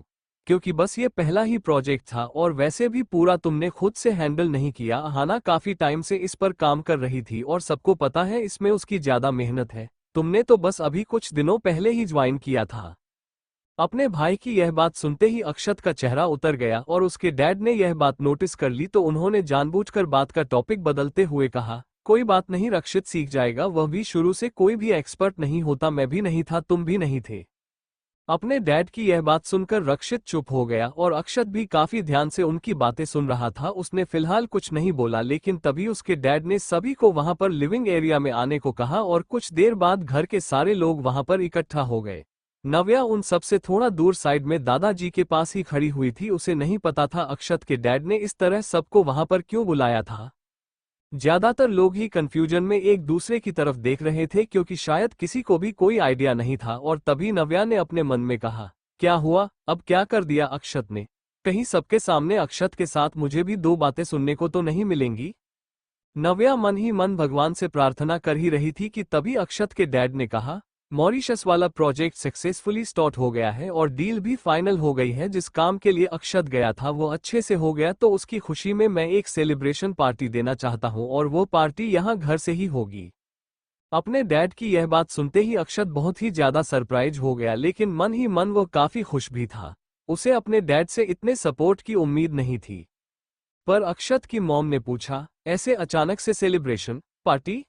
क्योंकि बस ये पहला ही प्रोजेक्ट था और वैसे भी पूरा तुमने खुद से हैंडल नहीं किया। हाना काफी टाइम से इस पर काम कर रही थी और सबको पता है इसमें उसकी ज्यादा मेहनत है, तुमने तो बस अभी कुछ दिनों पहले ही ज्वाइन किया था। अपने भाई की यह बात सुनते ही अक्षत का चेहरा उतर गया और उसके डैड ने यह बात नोटिस कर ली तो उन्होंने जानबूझकर बात का टॉपिक बदलते हुए कहा, कोई बात नहीं, रक्षित सीख जाएगा, वह भी शुरू से कोई भी एक्सपर्ट नहीं होता, मैं भी नहीं था, तुम भी नहीं थे। अपने डैड की यह बात सुनकर रक्षित चुप हो गया और अक्षत भी काफी ध्यान से उनकी बातें सुन रहा था। उसने फिलहाल कुछ नहीं बोला, लेकिन तभी उसके डैड ने सभी को वहां पर लिविंग एरिया में आने को कहा और कुछ देर बाद घर के सारे लोग वहां पर इकट्ठा हो गए। नव्या उन सबसे थोड़ा दूर साइड में दादाजी के पास ही खड़ी हुई थी। उसे नहीं पता था अक्षत के डैड ने इस तरह सबको वहां पर क्यों बुलाया था। ज्यादातर लोग ही कंफ्यूजन में एक दूसरे की तरफ देख रहे थे, क्योंकि शायद किसी को भी कोई आइडिया नहीं था। और तभी नव्या ने अपने मन में कहा, क्या हुआ, अब क्या कर दिया अक्षत ने, कहीं सबके सामने अक्षत के साथ मुझे भी दो बातें सुनने को तो नहीं मिलेंगी। नव्या मन ही मन भगवान से प्रार्थना कर ही रही थी कि तभी अक्षत के डैड ने कहा, मॉरिशस वाला प्रोजेक्ट सक्सेसफुली स्टार्ट हो गया है और डील भी फाइनल हो गई है। जिस काम के लिए अक्षत गया था वो अच्छे से हो गया, तो उसकी खुशी में मैं एक सेलिब्रेशन पार्टी देना चाहता हूं और वो पार्टी यहाँ घर से ही होगी। अपने डैड की यह बात सुनते ही अक्षत बहुत ही ज्यादा सरप्राइज हो गया, लेकिन मन ही मन वो काफी खुश भी था। उसे अपने डैड से इतने सपोर्ट की उम्मीद नहीं थी। पर अक्षत की मॉम ने पूछा, ऐसे अचानक से सेलिब्रेशन पार्टी?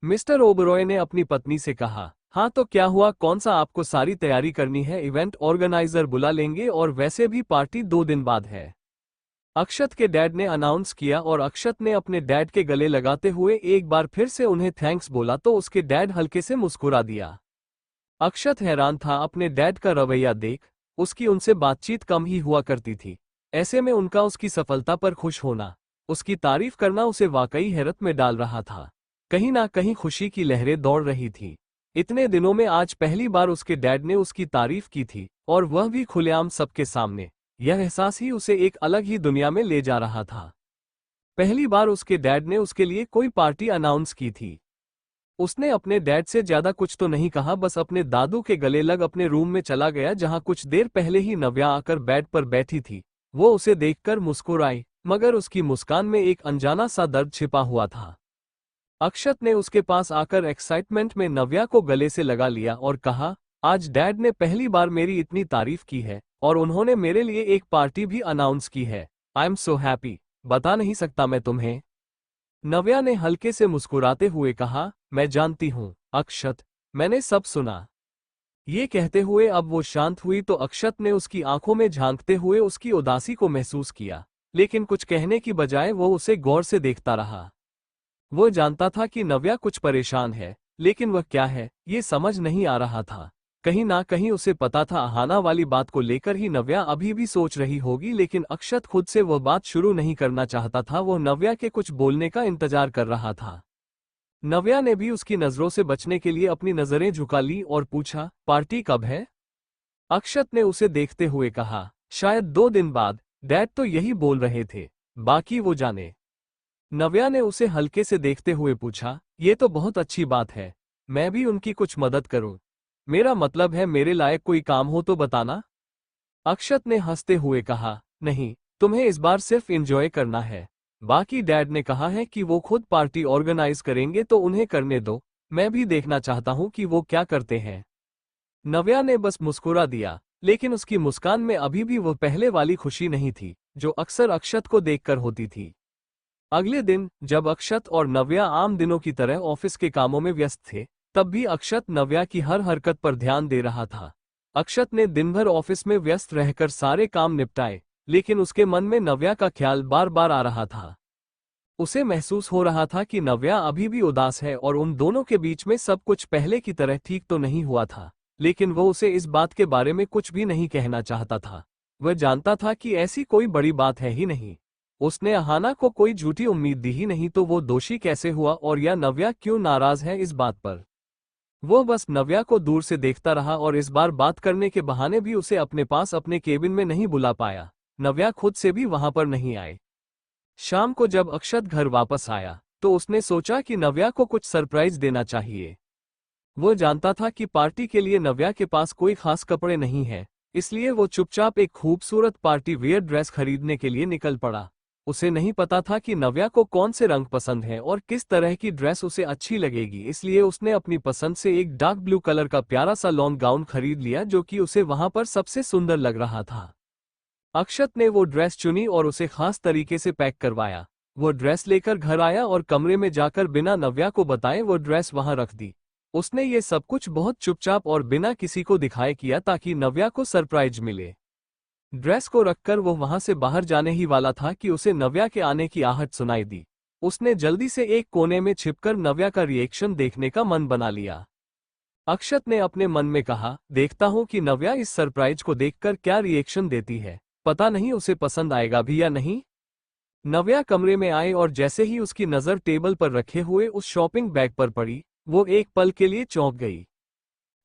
मिस्टर ओबरॉय ने अपनी पत्नी से कहा, हाँ तो क्या हुआ, कौन सा आपको सारी तैयारी करनी है, इवेंट ऑर्गेनाइजर बुला लेंगे और वैसे भी पार्टी 2 दिन बाद है। अक्षत के डैड ने अनाउंस किया और अक्षत ने अपने डैड के गले लगाते हुए एक बार फिर से उन्हें थैंक्स बोला तो उसके डैड हल्के से मुस्कुरा दिया। अक्षत हैरान था अपने डैड का रवैया देख, उसकी उनसे बातचीत कम ही हुआ करती थी, ऐसे में उनका उसकी सफलता पर खुश होना, उसकी तारीफ करना उसे वाकई हैरत में डाल रहा था। कहीं ना कहीं खुशी की लहरें दौड़ रही थी। इतने दिनों में आज पहली बार उसके डैड ने उसकी तारीफ की थी और वह भी खुलेआम सबके सामने। यह एहसास ही उसे एक अलग ही दुनिया में ले जा रहा था। पहली बार उसके डैड ने उसके लिए कोई पार्टी अनाउंस की थी। उसने अपने डैड से ज्यादा कुछ तो नहीं कहा, बस अपने दादू के गले लग अपने रूम में चला गया, जहां कुछ देर पहले ही नव्या आकर बेड पर बैठी थी। वो उसे देखकर मुस्कुराई, मगर उसकी मुस्कान में एक अनजाना सा दर्द छिपा हुआ था। अक्षत ने उसके पास आकर एक्साइटमेंट में नव्या को गले से लगा लिया और कहा, आज डैड ने पहली बार मेरी इतनी तारीफ की है और उन्होंने मेरे लिए एक पार्टी भी अनाउंस की है। आई एम सो हैप्पी, बता नहीं सकता मैं तुम्हें। नव्या ने हल्के से मुस्कुराते हुए कहा, मैं जानती हूँ अक्षत, मैंने सब सुना। ये कहते हुए अब वो शांत हुई तो अक्षत ने उसकी आंखों में झांकते हुए उसकी उदासी को महसूस किया, लेकिन कुछ कहने की बजाय वो उसे गौर से देखता रहा। वो जानता था कि नव्या कुछ परेशान है, लेकिन वह क्या है ये समझ नहीं आ रहा था। कहीं ना कहीं उसे पता था अहाना वाली बात को लेकर ही नव्या अभी भी सोच रही होगी, लेकिन अक्षत खुद से वह बात शुरू नहीं करना चाहता था। वो नव्या के कुछ बोलने का इंतजार कर रहा था। नव्या ने भी उसकी नजरों से बचने के लिए अपनी नजरें झुका ली और पूछा, पार्टी कब है? अक्षत ने उसे देखते हुए कहा, शायद 2 दिन बाद, डैड तो यही बोल रहे थे, बाकी वो जाने। नव्या ने उसे हल्के से देखते हुए पूछा, ये तो बहुत अच्छी बात है, मैं भी उनकी कुछ मदद करूं। मेरा मतलब है मेरे लायक कोई काम हो तो बताना। अक्षत ने हंसते हुए कहा, नहीं, तुम्हें इस बार सिर्फ एंजॉय करना है। बाकी डैड ने कहा है कि वो खुद पार्टी ऑर्गेनाइज करेंगे तो उन्हें करने दो, मैं भी देखना चाहता हूं कि वो क्या करते हैं। नव्या ने बस मुस्कुरा दिया, लेकिन उसकी मुस्कान में अभी भी वो पहले वाली खुशी नहीं थी जो अक्सर अक्षत को देखकर होती थी। अगले दिन जब अक्षत और नव्या आम दिनों की तरह ऑफिस के कामों में व्यस्त थे, तब भी अक्षत नव्या की हर हरकत पर ध्यान दे रहा था। अक्षत ने दिन भर ऑफिस में व्यस्त रहकर सारे काम निपटाए, लेकिन उसके मन में नव्या का ख्याल बार बार आ रहा था। उसे महसूस हो रहा था कि नव्या अभी भी उदास है और उन दोनों के बीच में सब कुछ पहले की तरह ठीक तो नहीं हुआ था, लेकिन वो उसे इस बात के बारे में कुछ भी नहीं कहना चाहता था। वह जानता था कि ऐसी कोई बड़ी बात है ही नहीं। उसने अहाना को कोई झूठी उम्मीद दी ही नहीं, तो वो दोषी कैसे हुआ और या नव्या क्यों नाराज है इस बात पर। वो बस नव्या को दूर से देखता रहा और इस बार बात करने के बहाने भी उसे अपने पास अपने केबिन में नहीं बुला पाया। नव्या खुद से भी वहां पर नहीं आए। शाम को जब अक्षत घर वापस आया तो उसने सोचा कि नव्या को कुछ सरप्राइज देना चाहिए। वो जानता था कि पार्टी के लिए नव्या के पास कोई खास कपड़े नहीं है, इसलिए वो चुपचाप एक खूबसूरत पार्टी वियर ड्रेस खरीदने के लिए निकल पड़ा। उसे नहीं पता था कि नव्या को कौन से रंग पसंद है और किस तरह की ड्रेस उसे अच्छी लगेगी, इसलिए उसने अपनी पसंद से एक डार्क ब्लू कलर का प्यारा सा लॉन्ग गाउन खरीद लिया जो कि उसे वहां पर सबसे सुंदर लग रहा था। अक्षत ने वो ड्रेस चुनी और उसे खास तरीके से पैक करवाया। वो ड्रेस लेकर घर आया और कमरे में जाकर बिना नव्या को बताए वो ड्रेस वहां रख दी। उसने ये सब कुछ बहुत चुपचाप और बिना किसी को दिखाए किया ताकि नव्या को सरप्राइज मिले। ड्रेस को रखकर वो वहां से बाहर जाने ही वाला था कि उसे नव्या के आने की आहट सुनाई दी। उसने जल्दी से एक कोने में छिपकर नव्या का रिएक्शन देखने का मन बना लिया। अक्षत ने अपने मन में कहा, देखता हूं कि नव्या इस सरप्राइज को देखकर क्या रिएक्शन देती है, पता नहीं उसे पसंद आएगा भी या नहीं। नव्या कमरे में आए और जैसे ही उसकी नजर टेबल पर रखे हुए उस शॉपिंग बैग पर पड़ी, वो एक पल के लिए चौंक गई।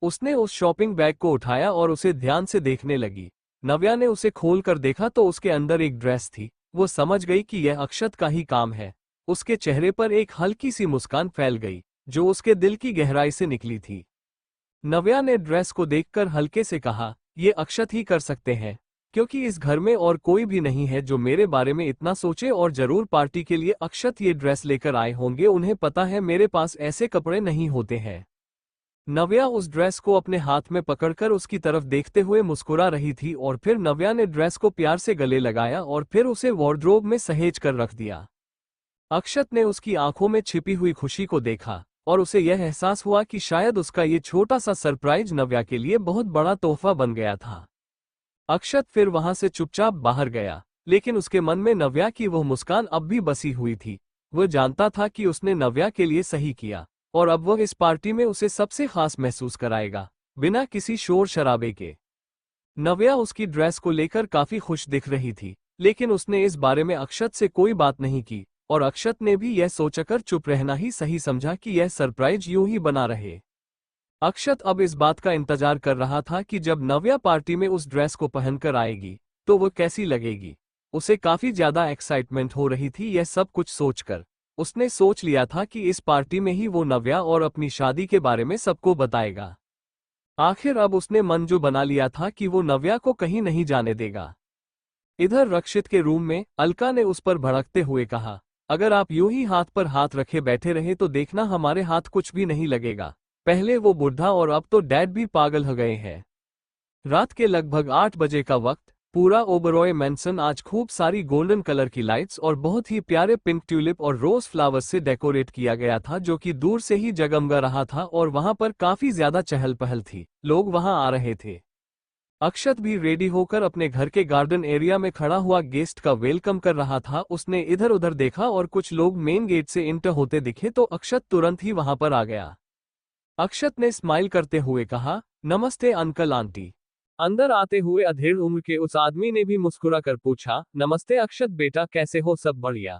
उसने उस शॉपिंग बैग को उठाया और उसे ध्यान से देखने लगी। नव्या ने उसे खोलकर देखा तो उसके अंदर एक ड्रेस थी। वो समझ गई कि यह अक्षत का ही काम है। उसके चेहरे पर एक हल्की सी मुस्कान फैल गई जो उसके दिल की गहराई से निकली थी। नव्या ने ड्रेस को देखकर हल्के से कहा, ये अक्षत ही कर सकते हैं, क्योंकि इस घर में और कोई भी नहीं है जो मेरे बारे में इतना सोचे और जरूर पार्टी के लिए अक्षत ये ड्रेस लेकर आए होंगे, उन्हें पता है मेरे पास ऐसे कपड़े नहीं होते हैं। नव्या उस ड्रेस को अपने हाथ में पकड़कर उसकी तरफ देखते हुए मुस्कुरा रही थी और फिर नव्या ने ड्रेस को प्यार से गले लगाया और फिर उसे वार्डरोब में सहेज कर रख दिया। अक्षत ने उसकी आंखों में छिपी हुई खुशी को देखा और उसे यह एहसास हुआ कि शायद उसका ये छोटा सा सरप्राइज नव्या के लिए बहुत बड़ा तोहफा बन गया था। अक्षत फिर वहां से चुपचाप बाहर गया, लेकिन उसके मन में नव्या की वह मुस्कान अब भी बसी हुई थी। वह जानता था कि उसने नव्या के लिए सही किया और अब वह इस पार्टी में उसे सबसे खास महसूस कराएगा, बिना किसी शोर शराबे के। नव्या उसकी ड्रेस को लेकर काफी खुश दिख रही थी, लेकिन उसने इस बारे में अक्षत से कोई बात नहीं की और अक्षत ने भी यह सोचकर चुप रहना ही सही समझा कि यह सरप्राइज यूं ही बना रहे। अक्षत अब इस बात का इंतजार कर रहा था कि जब नव्या पार्टी में उस ड्रेस को पहनकर आएगी तो वो कैसी लगेगी। उसे काफी ज्यादा एक्साइटमेंट हो रही थी यह सब कुछ सोचकर। उसने सोच लिया था कि इस पार्टी में ही वो नव्या और अपनी शादी के बारे में सबको बताएगा। आखिर अब उसने मन जो बना लिया था कि वो नव्या को कहीं नहीं जाने देगा। इधर रक्षित के रूम में अलका ने उस पर भड़कते हुए कहा, अगर आप यूं ही हाथ पर हाथ रखे बैठे रहे तो देखना हमारे हाथ कुछ भी नहीं लगेगा। पहले वो बुढ़ा और अब तो डैड भी पागल हो गए हैं। रात के लगभग 8 बजे का वक्त। पूरा ओबरॉय मैंसन आज खूब सारी गोल्डन कलर की लाइट्स और बहुत ही प्यारे पिंक ट्यूलिप और रोज फ्लावर्स से डेकोरेट किया गया था, जो कि दूर से ही जगमगा रहा था और वहां पर काफी ज्यादा चहल पहल थी। लोग वहां आ रहे थे। अक्षत भी रेडी होकर अपने घर के गार्डन एरिया में खड़ा हुआ गेस्ट का वेलकम कर रहा था। उसने इधर उधर देखा और कुछ लोग मेन गेट से इंटर होते दिखे तो अक्षत तुरंत ही वहां पर आ गया। अक्षत ने स्माइल करते हुए कहा, नमस्ते अंकल आंटी। अंदर आते हुए अधेड़ उम्र के उस आदमी ने भी मुस्कुरा कर पूछा, नमस्ते अक्षत बेटा, कैसे हो, सब बढ़िया।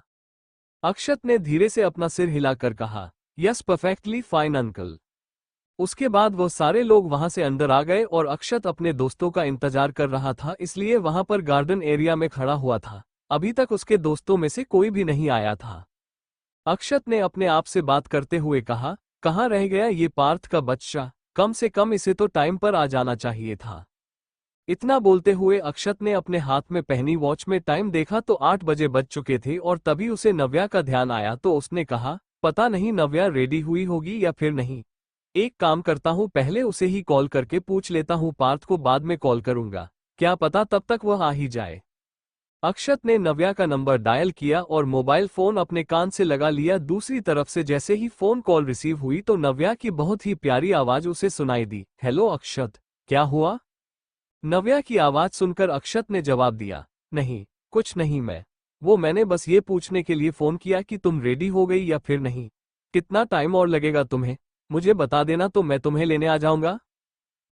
अक्षत ने धीरे से अपना सिर हिलाकर कहा, यस परफेक्टली फाइन अंकल। उसके बाद वो सारे लोग वहां से अंदर आ गए और अक्षत अपने दोस्तों का इंतजार कर रहा था, इसलिए वहां पर गार्डन एरिया में खड़ा हुआ था। अभी तक उसके दोस्तों में से कोई भी नहीं आया था। अक्षत ने अपने आप से बात करते हुए कहा, कहाँ रह गया ये पार्थ का बच्चा, कम से कम इसे तो टाइम पर आ जाना चाहिए था। इतना बोलते हुए अक्षत ने अपने हाथ में पहनी वॉच में टाइम देखा तो 8 बजे बज चुके थे और तभी उसे नव्या का ध्यान आया तो उसने कहा, पता नहीं नव्या रेडी हुई होगी या फिर नहीं। एक काम करता हूँ, पहले उसे ही कॉल करके पूछ लेता हूँ, पार्थ को बाद में कॉल करूंगा, क्या पता तब तक वह आ ही जाए। अक्षत ने नव्या का नंबर डायल किया और मोबाइल फोन अपने कान से लगा लिया। दूसरी तरफ से जैसे ही फोन कॉल रिसीव हुई तो नव्या की बहुत ही प्यारी आवाज उसे सुनाई दी। हेलो अक्षत, क्या हुआ? नव्या की आवाज सुनकर अक्षत ने जवाब दिया, नहीं कुछ नहीं, मैंने बस ये पूछने के लिए फोन किया कि तुम रेडी हो गई या फिर नहीं। कितना टाइम और लगेगा तुम्हें, मुझे बता देना तो मैं तुम्हें लेने आ जाऊंगा।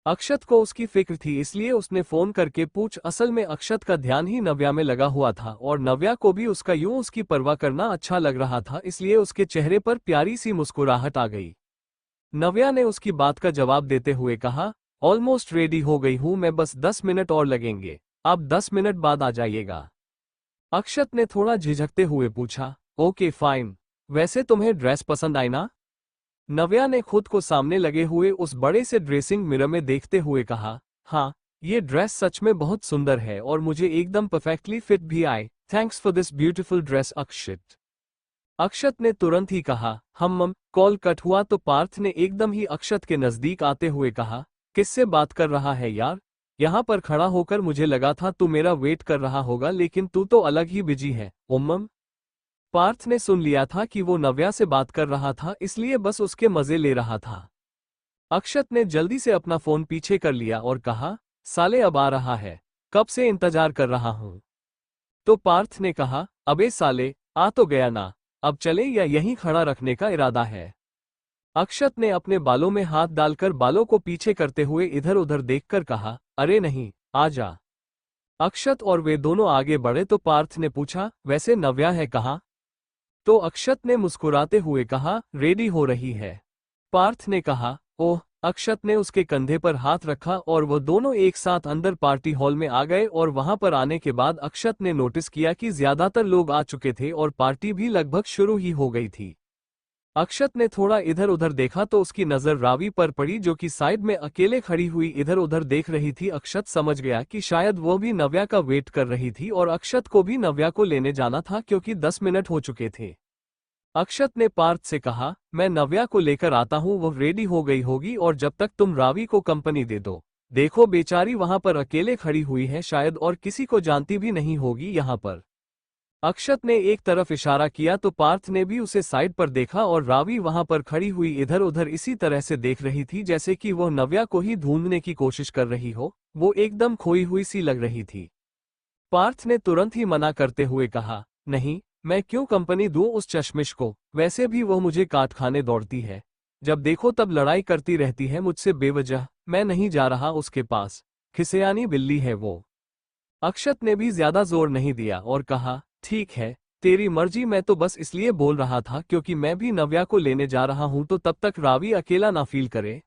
अक्षत को उसकी फिक्र थी इसलिए उसने फोन करके पूछ। असल में अक्षत का ध्यान ही नव्या में लगा हुआ था और नव्या को भी उसका यूं उसकी परवाह करना अच्छा लग रहा था, इसलिए उसके चेहरे पर प्यारी सी मुस्कुराहट आ गई। नव्या ने उसकी बात का जवाब देते हुए कहा, ऑलमोस्ट रेडी हो गई हूं मैं, बस 10 मिनट और लगेंगे, आप 10 मिनट बाद आ जाइएगा। अक्षत ने थोड़ा झिझकते हुए पूछा, ओके फाइन, वैसे तुम्हें ड्रेस पसंद आई ना? नव्या ने खुद को सामने लगे हुए उस बड़े से ड्रेसिंग मिरर में देखते हुए कहा, हाँ ये ड्रेस सच में बहुत सुंदर है और मुझे एकदम परफेक्टली फिट भी आए, thanks for this beautiful dress Akshat. Akshat ने तुरंत ही कहा, कॉल कट हुआ तो पार्थ ने एकदम ही अक्षत के नजदीक आते हुए कहा, किससे बात कर रहा है यार? यहाँ पर खड़ा होकर मुझे लगा था तू मेरा वेट कर रहा होगा, लेकिन तू तो अलग ही बिजी है। पार्थ ने सुन लिया था कि वो नव्या से बात कर रहा था, इसलिए बस उसके मजे ले रहा था। अक्षत ने जल्दी से अपना फोन पीछे कर लिया और कहा, साले अब आ रहा है, कब से इंतजार कर रहा हूं। तो पार्थ ने कहा, अबे साले आ तो गया ना, अब चले या यहीं खड़ा रखने का इरादा है? अक्षत ने अपने बालों में हाथ डालकर बालों को पीछे करते हुए इधर उधर देखकर कहा, अरे नहीं, आ जा। अक्षत और वे दोनों आगे बढ़े तो पार्थ ने पूछा, वैसे नव्या है कहाँ? तो अक्षत ने मुस्कुराते हुए कहा, रेडी हो रही है। पार्थ ने कहा, ओह। अक्षत ने उसके कंधे पर हाथ रखा और वो दोनों एक साथ अंदर पार्टी हॉल में आ गए और वहां पर आने के बाद अक्षत ने नोटिस किया कि ज्यादातर लोग आ चुके थे और पार्टी भी लगभग शुरू ही हो गई थी। अक्षत ने थोड़ा इधर उधर देखा तो उसकी नजर रावी पर पड़ी जो कि साइड में अकेले खड़ी हुई इधर उधर देख रही थी। अक्षत समझ गया कि शायद वो भी नव्या का वेट कर रही थी और अक्षत को भी नव्या को लेने जाना था क्योंकि 10 मिनट हो चुके थे। अक्षत ने पार्थ से कहा, मैं नव्या को लेकर आता हूँ, वो रेडी हो गई होगी और जब तक तुम रावी को कंपनी दे दो। देखो बेचारी वहां पर अकेले खड़ी हुई है, शायद और किसी को जानती भी नहीं होगी यहाँ पर। अक्षत ने एक तरफ इशारा किया तो पार्थ ने भी उसे साइड पर देखा और रावी वहां पर खड़ी हुई इधर उधर इसी तरह से देख रही थी जैसे कि वह नव्या को ही ढूंढने की कोशिश कर रही हो। वो एकदम खोई हुई सी लग रही थी। पार्थ ने तुरंत ही मना करते हुए कहा, नहीं, मैं क्यों कंपनी दूं उस चश्मिश को, वैसे भी वह मुझे काट खाने दौड़ती है, जब देखो तब लड़ाई करती रहती है मुझसे बेवजह, मैं नहीं जा रहा उसके पास, खिसियानी बिल्ली है वो। अक्षत ने भी ज्यादा जोर नहीं दिया और कहा, ठीक है, तेरी मर्जी, मैं तो बस इसलिए बोल रहा था क्योंकि मैं भी नव्या को लेने जा रहा हूं तो तब तक रावी अकेला ना फील करे।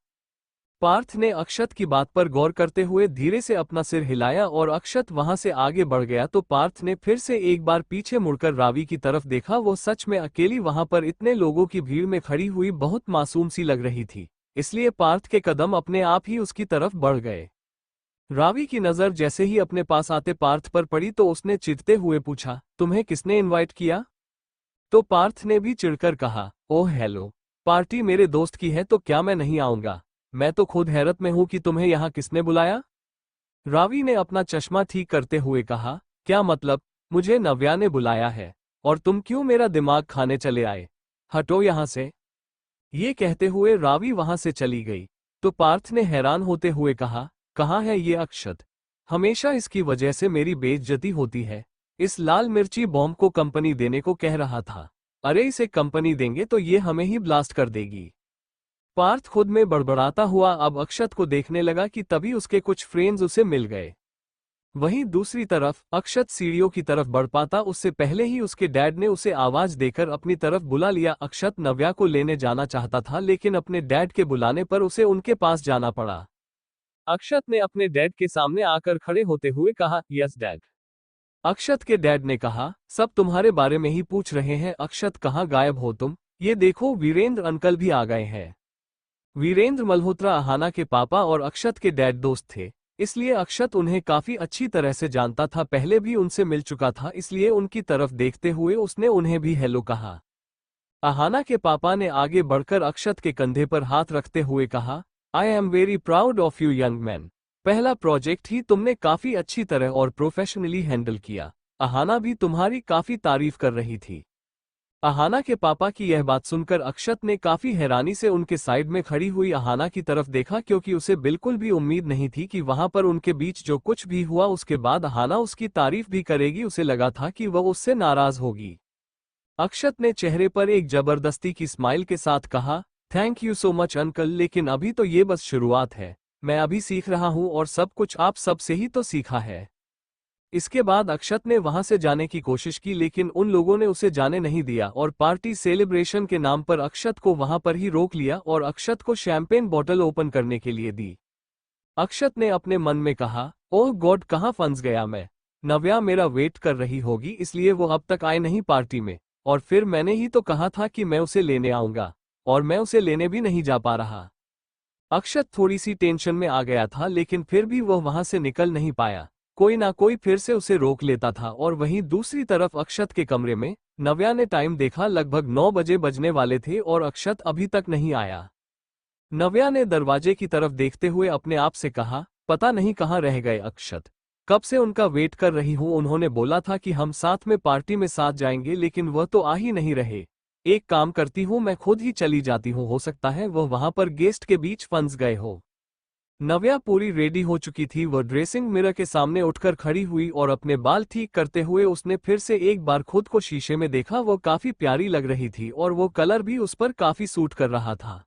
पार्थ ने अक्षत की बात पर गौर करते हुए धीरे से अपना सिर हिलाया और अक्षत वहां से आगे बढ़ गया तो पार्थ ने फिर से एक बार पीछे मुड़कर रावी की तरफ देखा। वो सच में अकेली वहां पर इतने लोगों की भीड़ में खड़ी हुई बहुत मासूम सी लग रही थी, इसलिए पार्थ के कदम अपने आप ही उसकी तरफ बढ़ गए। रावी की नजर जैसे ही अपने पास आते पार्थ पर पड़ी तो उसने चिढ़ते हुए पूछा, तुम्हें किसने इनवाइट किया? तो पार्थ ने भी चिढ़कर कहा, ओह हेलो, पार्टी मेरे दोस्त की है तो क्या मैं नहीं आऊंगा? मैं तो खुद हैरत में हूं कि तुम्हें यहाँ किसने बुलाया। रावी ने अपना चश्मा ठीक करते हुए कहा, क्या मतलब, मुझे नव्या ने बुलाया है और तुम क्यों मेरा दिमाग खाने चले आए, हटो यहाँ से। ये कहते हुए रावी वहां से चली गई। तो पार्थ ने हैरान होते हुए कहा, कहाँ है ये अक्षत? हमेशा इसकी वजह से मेरी बेइज्जती होती है। इस लाल मिर्ची बॉम्ब को कंपनी देने को कह रहा था, अरे इसे कंपनी देंगे तो ये हमें ही ब्लास्ट कर देगी। पार्थ खुद में बड़बड़ाता हुआ अब अक्षत को देखने लगा कि तभी उसके कुछ फ्रेंड्स उसे मिल गए। वहीं दूसरी तरफ अक्षत सीढ़ियों की तरफ बढ़ पाता उससे पहले ही उसके डैड ने उसे आवाज देकर अपनी तरफ बुला लिया। अक्षत नव्या को लेने जाना चाहता था लेकिन अपने डैड के बुलाने पर उसे उनके पास जाना पड़ा। अक्षत ने अपने डैड के सामने आकर खड़े होते हुए कहा, यस डैड। अक्षत के डैड ने कहा, सब तुम्हारे बारे में ही पूछ रहे हैं, अक्षत कहाँ गायब हो तुम? ये देखो वीरेंद्र अंकल भी आ गए हैं। वीरेंद्र मल्होत्रा अहाना के पापा और अक्षत के डैड दोस्त थे, इसलिए अक्षत उन्हें काफी अच्छी तरह से जानता था, पहले भी उनसे मिल चुका था, इसलिए उनकी तरफ देखते हुए उसने उन्हें भी हेलो कहा। अहाना के पापा ने आगे बढ़कर अक्षत के कंधे पर हाथ रखते हुए कहा, I am very proud of you young man. पहला प्रोजेक्ट ही तुमने काफी अच्छी तरह और प्रोफेशनली हैंडल किया। अहाना भी तुम्हारी काफी तारीफ कर रही थी। अहाना के पापा की यह बात सुनकर अक्षत ने काफी हैरानी से उनके साइड में खड़ी हुई अहाना की तरफ देखा, क्योंकि उसे बिल्कुल भी उम्मीद नहीं थी कि वहां पर उनके बीच जो कुछ भी हुआ उसके बाद अहाना उसकी तारीफ भी करेगी। उसे लगा था कि वह उससे नाराज होगी। अक्षत ने चेहरे पर एक जबरदस्ती की स्माइल के साथ कहा, thank you so much uncle, लेकिन अभी तो ये बस शुरुआत है। मैं अभी सीख रहा हूँ और सब कुछ आप सब से ही तो सीखा है। इसके बाद अक्षत ने वहां से जाने की कोशिश की, लेकिन उन लोगों ने उसे जाने नहीं दिया और पार्टी सेलिब्रेशन के नाम पर अक्षत को वहां पर ही रोक लिया और अक्षत को शैंपेन बॉटल ओपन करने के लिए दी। अक्षत ने अपने मन में कहा, ओह गॉड, कहाँ फंस गया मैं। नव्या मेरा वेट कर रही होगी, इसलिए वो अब तक आए नहीं पार्टी में। और फिर मैंने ही तो कहा था कि मैं उसे लेने आऊंगा, और मैं उसे लेने भी नहीं जा पा रहा। अक्षत थोड़ी सी टेंशन में आ गया था, लेकिन फिर भी वह वहां से निकल नहीं पाया। कोई ना कोई फिर से उसे रोक लेता था। और वहीं दूसरी तरफ अक्षत के कमरे में नव्या ने टाइम देखा, लगभग 9 बजे बजने वाले थे और अक्षत अभी तक नहीं आया। नव्या ने दरवाजे की तरफ देखते हुए अपने आप से कहा, पता नहीं कहाँ रह गए अक्षत। कब से उनका वेट कर रही हूँ। उन्होंने बोला था कि हम साथ में पार्टी में साथ जाएंगे, लेकिन वह तो आ ही नहीं रहे। एक काम करती हूँ, मैं खुद ही चली जाती हूँ, हो सकता है वह वहां पर गेस्ट के बीच फंस गए हो। नव्या पूरी रेडी हो चुकी थी। वह ड्रेसिंग मिरर के सामने उठकर खड़ी हुई और अपने बाल ठीक करते हुए उसने फिर से एक बार खुद को शीशे में देखा। वो काफी प्यारी लग रही थी और वो कलर भी उस पर काफी सूट कर रहा था।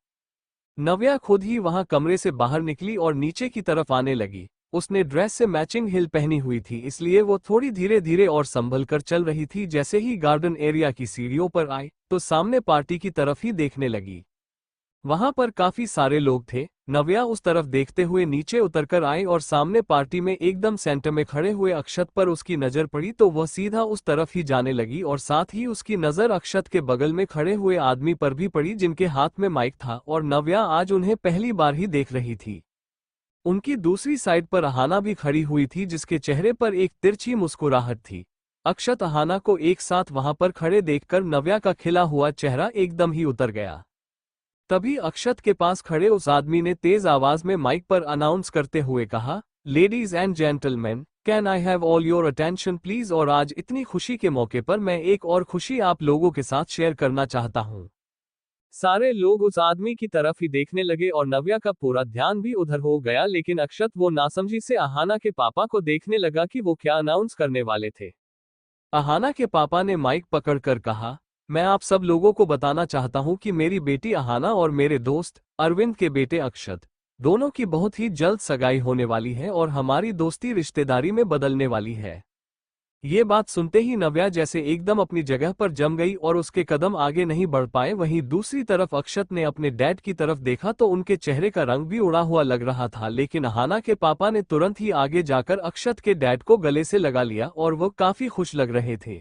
नव्या खुद ही वहां कमरे से बाहर निकली और नीचे की तरफ आने लगी। उसने ड्रेस से मैचिंग हिल पहनी हुई थी, इसलिए वो थोड़ी धीरे धीरे और संभल कर चल रही थी। जैसे ही गार्डन एरिया की सीढ़ियों पर आई तो सामने पार्टी की तरफ ही देखने लगी। वहां पर काफी सारे लोग थे। नव्या उस तरफ देखते हुए नीचे उतरकर आई और सामने पार्टी में एकदम सेंटर में खड़े हुए अक्षत पर उसकी नजर पड़ी तो वह सीधा उस तरफ ही जाने लगी और साथ ही उसकी नजर अक्षत के बगल में खड़े हुए आदमी पर भी पड़ी, जिनके हाथ में माइक था और नव्या आज उन्हें पहली बार ही देख रही थी। उनकी दूसरी साइड पर अहाना भी खड़ी हुई थी, जिसके चेहरे पर एक तिरछी मुस्कुराहट थी। अक्षत अहाना को एक साथ वहां पर खड़े देखकर नव्या का खिला हुआ चेहरा एकदम ही उतर गया। तभी अक्षत के पास खड़े उस आदमी ने तेज आवाज में माइक पर अनाउंस करते हुए कहा, ladies and gentleman, can I have all your attention please. और आज इतनी खुशी के मौके पर मैं एक और खुशी आप लोगों के साथ शेयर करना चाहता हूँ। सारे लोग उस आदमी की तरफ ही देखने लगे और नव्या का पूरा ध्यान भी उधर हो गया, लेकिन अक्षत वो नासमझी से अहाना के पापा को देखने लगा कि वो क्या अनाउंस करने वाले थे। अहाना के पापा ने माइक पकड़कर कहा, मैं आप सब लोगों को बताना चाहता हूं कि मेरी बेटी अहाना और मेरे दोस्त अरविंद के बेटे अक्षत दोनों की बहुत ही जल्द सगाई होने वाली है और हमारी दोस्ती रिश्तेदारी में बदलने वाली है। ये बात सुनते ही नव्या जैसे एकदम अपनी जगह पर जम गई और उसके कदम आगे नहीं बढ़ पाए। वहीं दूसरी तरफ अक्षत ने अपने डैड की तरफ देखा तो उनके चेहरे का रंग भी उड़ा हुआ लग रहा था, लेकिन अहाना के पापा ने तुरंत ही आगे जाकर अक्षत के डैड को गले से लगा लिया और वो काफी खुश लग रहे थे।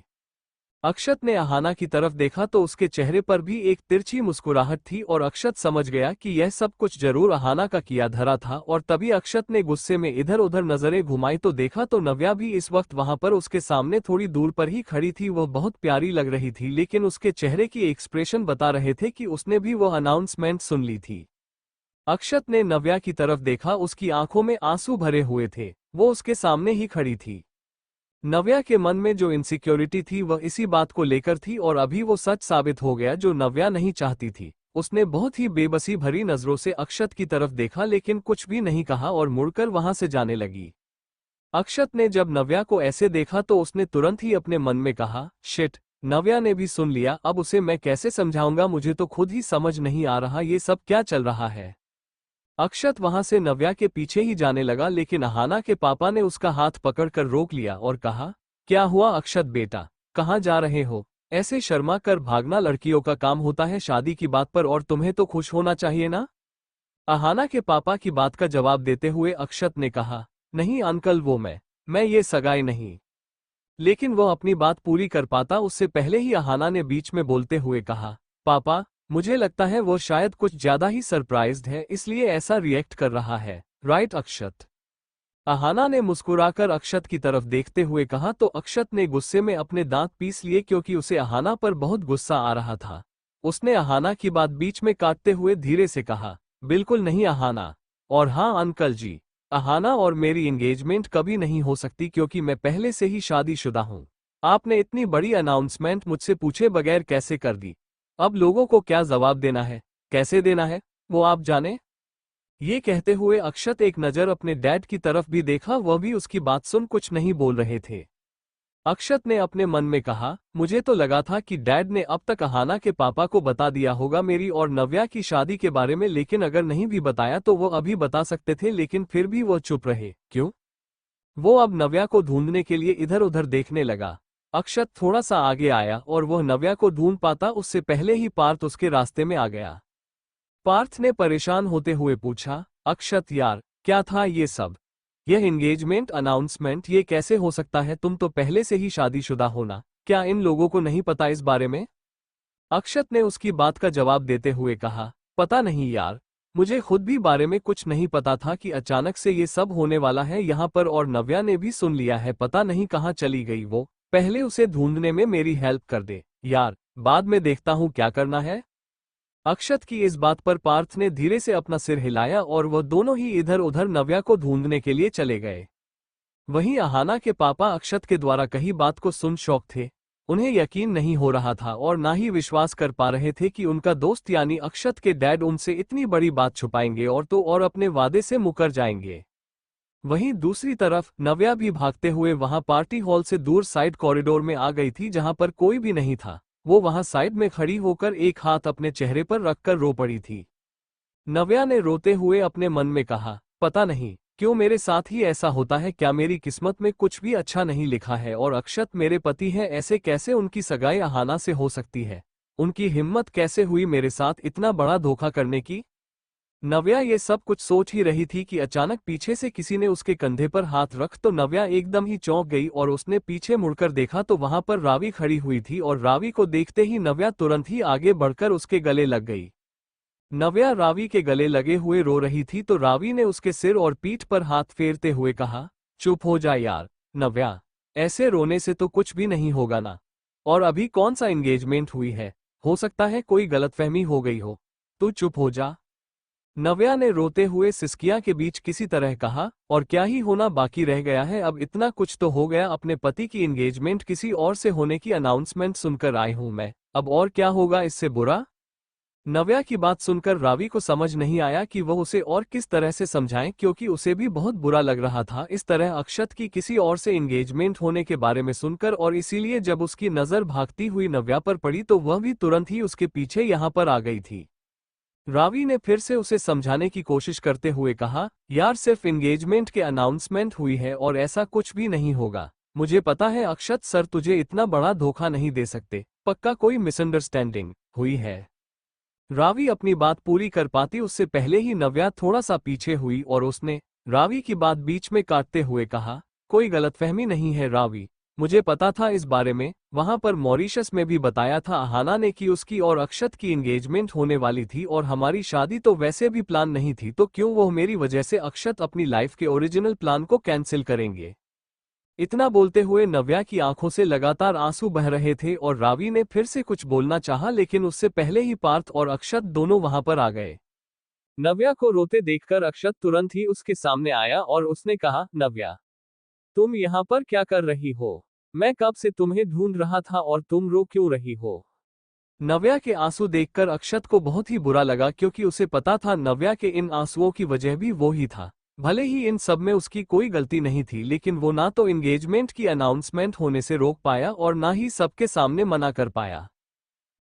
अक्षत ने अहाना की तरफ देखा तो उसके चेहरे पर भी एक तिरछी मुस्कुराहट थी और अक्षत समझ गया कि यह सब कुछ जरूर अहाना का किया धरा था। और तभी अक्षत ने गुस्से में इधर उधर नजरें घुमाई तो देखा तो नव्या भी इस वक्त वहां पर उसके सामने थोड़ी दूर पर ही खड़ी थी। वह बहुत प्यारी लग रही थी, लेकिन उसके चेहरे की एक्सप्रेशन बता रहे थे कि उसने भी वह अनाउंसमेंट सुन ली थी। अक्षत ने नव्या की तरफ देखा, उसकी आंखों में आंसू भरे हुए थे। वो उसके सामने ही खड़ी थी। नव्या के मन में जो इनसिक्योरिटी थी वह इसी बात को लेकर थी और अभी वो सच साबित हो गया जो नव्या नहीं चाहती थी। उसने बहुत ही बेबसी भरी नजरों से अक्षत की तरफ देखा, लेकिन कुछ भी नहीं कहा और मुड़कर वहां से जाने लगी। अक्षत ने जब नव्या को ऐसे देखा तो उसने तुरंत ही अपने मन में कहा, शिट, नव्या ने भी सुन लिया, अब उसे मैं कैसे समझाऊंगा, मुझे तो खुद ही समझ नहीं आ रहा ये सब क्या चल रहा है। अक्षत वहां से नव्या के पीछे ही जाने लगा, लेकिन अहाना के पापा ने उसका हाथ पकड़कर रोक लिया और कहा, क्या हुआ अक्षत बेटा, कहाँ जा रहे हो? ऐसे शर्मा कर भागना लड़कियों का काम होता है शादी की बात पर, और तुम्हें तो खुश होना चाहिए ना। अहाना के पापा की बात का जवाब देते हुए अक्षत ने कहा, नहीं अंकल, वो मैं ये सगाई नहीं। लेकिन वह अपनी बात पूरी कर पाता उससे पहले ही अहाना ने बीच में बोलते हुए कहा, पापा, मुझे लगता है वो शायद कुछ ज्यादा ही सरप्राइज्ड है, इसलिए ऐसा रिएक्ट कर रहा है, राइट अक्षत? अहाना ने मुस्कुराकर अक्षत की तरफ देखते हुए कहा तो अक्षत ने गुस्से में अपने दांत पीस लिए, क्योंकि उसे अहाना पर बहुत गुस्सा आ रहा था। उसने अहाना की बात बीच में काटते हुए धीरे से कहा, बिल्कुल नहीं अहाना। और हाँ अंकल जी, अहाना और मेरी एंगेजमेंट कभी नहीं हो सकती क्योंकि मैं पहले से ही शादीशुदा हूँ। आपने इतनी बड़ी अनाउंसमेंट मुझसे पूछे बगैर कैसे कर दी? अब लोगों को क्या जवाब देना है, कैसे देना है, वो आप जाने। ये कहते हुए अक्षत एक नज़र अपने डैड की तरफ भी देखा, वह भी उसकी बात सुन कुछ नहीं बोल रहे थे। अक्षत ने अपने मन में कहा, मुझे तो लगा था कि डैड ने अब तक अहाना के पापा को बता दिया होगा मेरी और नव्या की शादी के बारे में, लेकिन अगर नहीं भी बताया तो वो अभी बता सकते थे, लेकिन फिर भी वो चुप रहे, क्यों? वो अब नव्या को ढूंढने के लिए इधर उधर देखने लगा। अक्षत थोड़ा सा आगे आया और वह नव्या को ढूंढ पाता उससे पहले ही पार्थ उसके रास्ते में आ गया। पार्थ ने परेशान होते हुए पूछा, अक्षत यार, क्या था ये सब? यह एंगेजमेंट अनाउंसमेंट ये कैसे हो सकता है? तुम तो पहले से ही शादीशुदा होना, क्या इन लोगों को नहीं पता इस बारे में? अक्षत ने उसकी बात का जवाब देते हुए कहा, पता नहीं यार, मुझे खुद भी बारे में कुछ नहीं पता था कि अचानक से ये सब होने वाला है यहाँ पर, और नव्या ने भी सुन लिया है, पता नहीं कहाँ चली गई वो। पहले उसे ढूंढने में मेरी हेल्प कर दे यार, बाद में देखता हूँ क्या करना है। अक्षत की इस बात पर पार्थ ने धीरे से अपना सिर हिलाया और वह दोनों ही इधर उधर नव्या को ढूंढने के लिए चले गए। वहीं अहाना के पापा अक्षत के द्वारा कही बात को सुन शॉक थे। उन्हें यकीन नहीं हो रहा था और ना ही विश्वास कर पा रहे थे कि उनका दोस्त यानी अक्षत के डैड उनसे इतनी बड़ी बात छुपाएंगे और तो और अपने वादे से मुकर जाएंगे। वहीं दूसरी तरफ नव्या भी भागते हुए वहां पार्टी हॉल से दूर साइड कॉरिडोर में आ गई थी जहां पर कोई भी नहीं था। वो वहां साइड में खड़ी होकर एक हाथ अपने चेहरे पर रखकर रो पड़ी थी। नव्या ने रोते हुए अपने मन में कहा, पता नहीं क्यों मेरे साथ ही ऐसा होता है, क्या मेरी किस्मत में कुछ भी अच्छा नहीं लिखा है? और अक्षत मेरे पति हैं, ऐसे कैसे उनकी सगाई अहाना से हो सकती है? उनकी हिम्मत कैसे हुई मेरे साथ इतना बड़ा धोखा करने की? नव्या ये सब कुछ सोच ही रही थी कि अचानक पीछे से किसी ने उसके कंधे पर हाथ रख तो नव्या एकदम ही चौंक गई और उसने पीछे मुड़कर देखा तो वहां पर रावी खड़ी हुई थी और रावी को देखते ही नव्या तुरंत ही आगे बढ़कर उसके गले लग गई। नव्या रावी के गले लगे हुए रो रही थी तो रावी ने उसके सिर और पीठ पर हाथ फेरते हुए कहा, चुप हो जा यार नव्या, ऐसे रोने से तो कुछ भी नहीं होगा ना। और अभी कौन सा एंगेजमेंट हुई है, हो सकता है कोई गलतफहमी हो गई हो, तू चुप हो जा। नव्या ने रोते हुए सिसकियां के बीच किसी तरह कहा, और क्या ही होना बाकी रह गया है, अब इतना कुछ तो हो गया, अपने पति की एंगेजमेंट किसी और से होने की अनाउंसमेंट सुनकर आई हूं मैं, अब और क्या होगा इससे बुरा। नव्या की बात सुनकर रावी को समझ नहीं आया कि वह उसे और किस तरह से समझाएं, क्योंकि उसे भी बहुत बुरा लग रहा था इस तरह अक्षत की किसी और से एंगेजमेंट होने के बारे में सुनकर, और इसीलिए जब उसकी नजर भागती हुई नव्या पर पड़ी तो वह भी तुरंत ही उसके पीछे यहाँ पर आ गई थी। रावी ने फिर से उसे समझाने की कोशिश करते हुए कहा, यार सिर्फ एंगेजमेंट के अनाउंसमेंट हुई है और ऐसा कुछ भी नहीं होगा। मुझे पता है अक्षत सर तुझे इतना बड़ा धोखा नहीं दे सकते, पक्का कोई मिसअंडरस्टैंडिंग हुई है। रावी अपनी बात पूरी कर पाती उससे पहले ही नव्या थोड़ा सा पीछे हुई और उसने रावी की बात बीच में काटते हुए कहा, कोई गलतफहमी नहीं है रावी, मुझे पता था इस बारे में, वहां पर मॉरिशस में भी बताया था अहाना ने कि उसकी और अक्षत की एंगेजमेंट होने वाली थी और हमारी शादी तो वैसे भी प्लान नहीं थी, तो क्यों वो मेरी वजह से अक्षत अपनी लाइफ के ओरिजिनल प्लान को कैंसिल करेंगे। इतना बोलते हुए नव्या की आंखों से लगातार आंसू बह रहे थे और रावी ने फिर से कुछ बोलना चाहा, लेकिन उससे पहले ही पार्थ और अक्षत दोनों वहां पर आ गए। नव्या को रोते देखकर अक्षत तुरंत ही उसके सामने आया और उसने कहा, नव्या, तुम यहाँ पर क्या कर रही हो? मैं कब से तुम्हें ढूंढ रहा था और तुम रो क्यों रही हो? नव्या के आंसू देखकर अक्षत को बहुत ही बुरा लगा, क्योंकि उसे पता था नव्या के इन आंसुओं की वजह भी वो ही था। भले ही इन सब में उसकी कोई गलती नहीं थी, लेकिन वो ना तो एंगेजमेंट की अनाउंसमेंट होने से रोक पाया और ना ही सबके सामने मना कर पाया।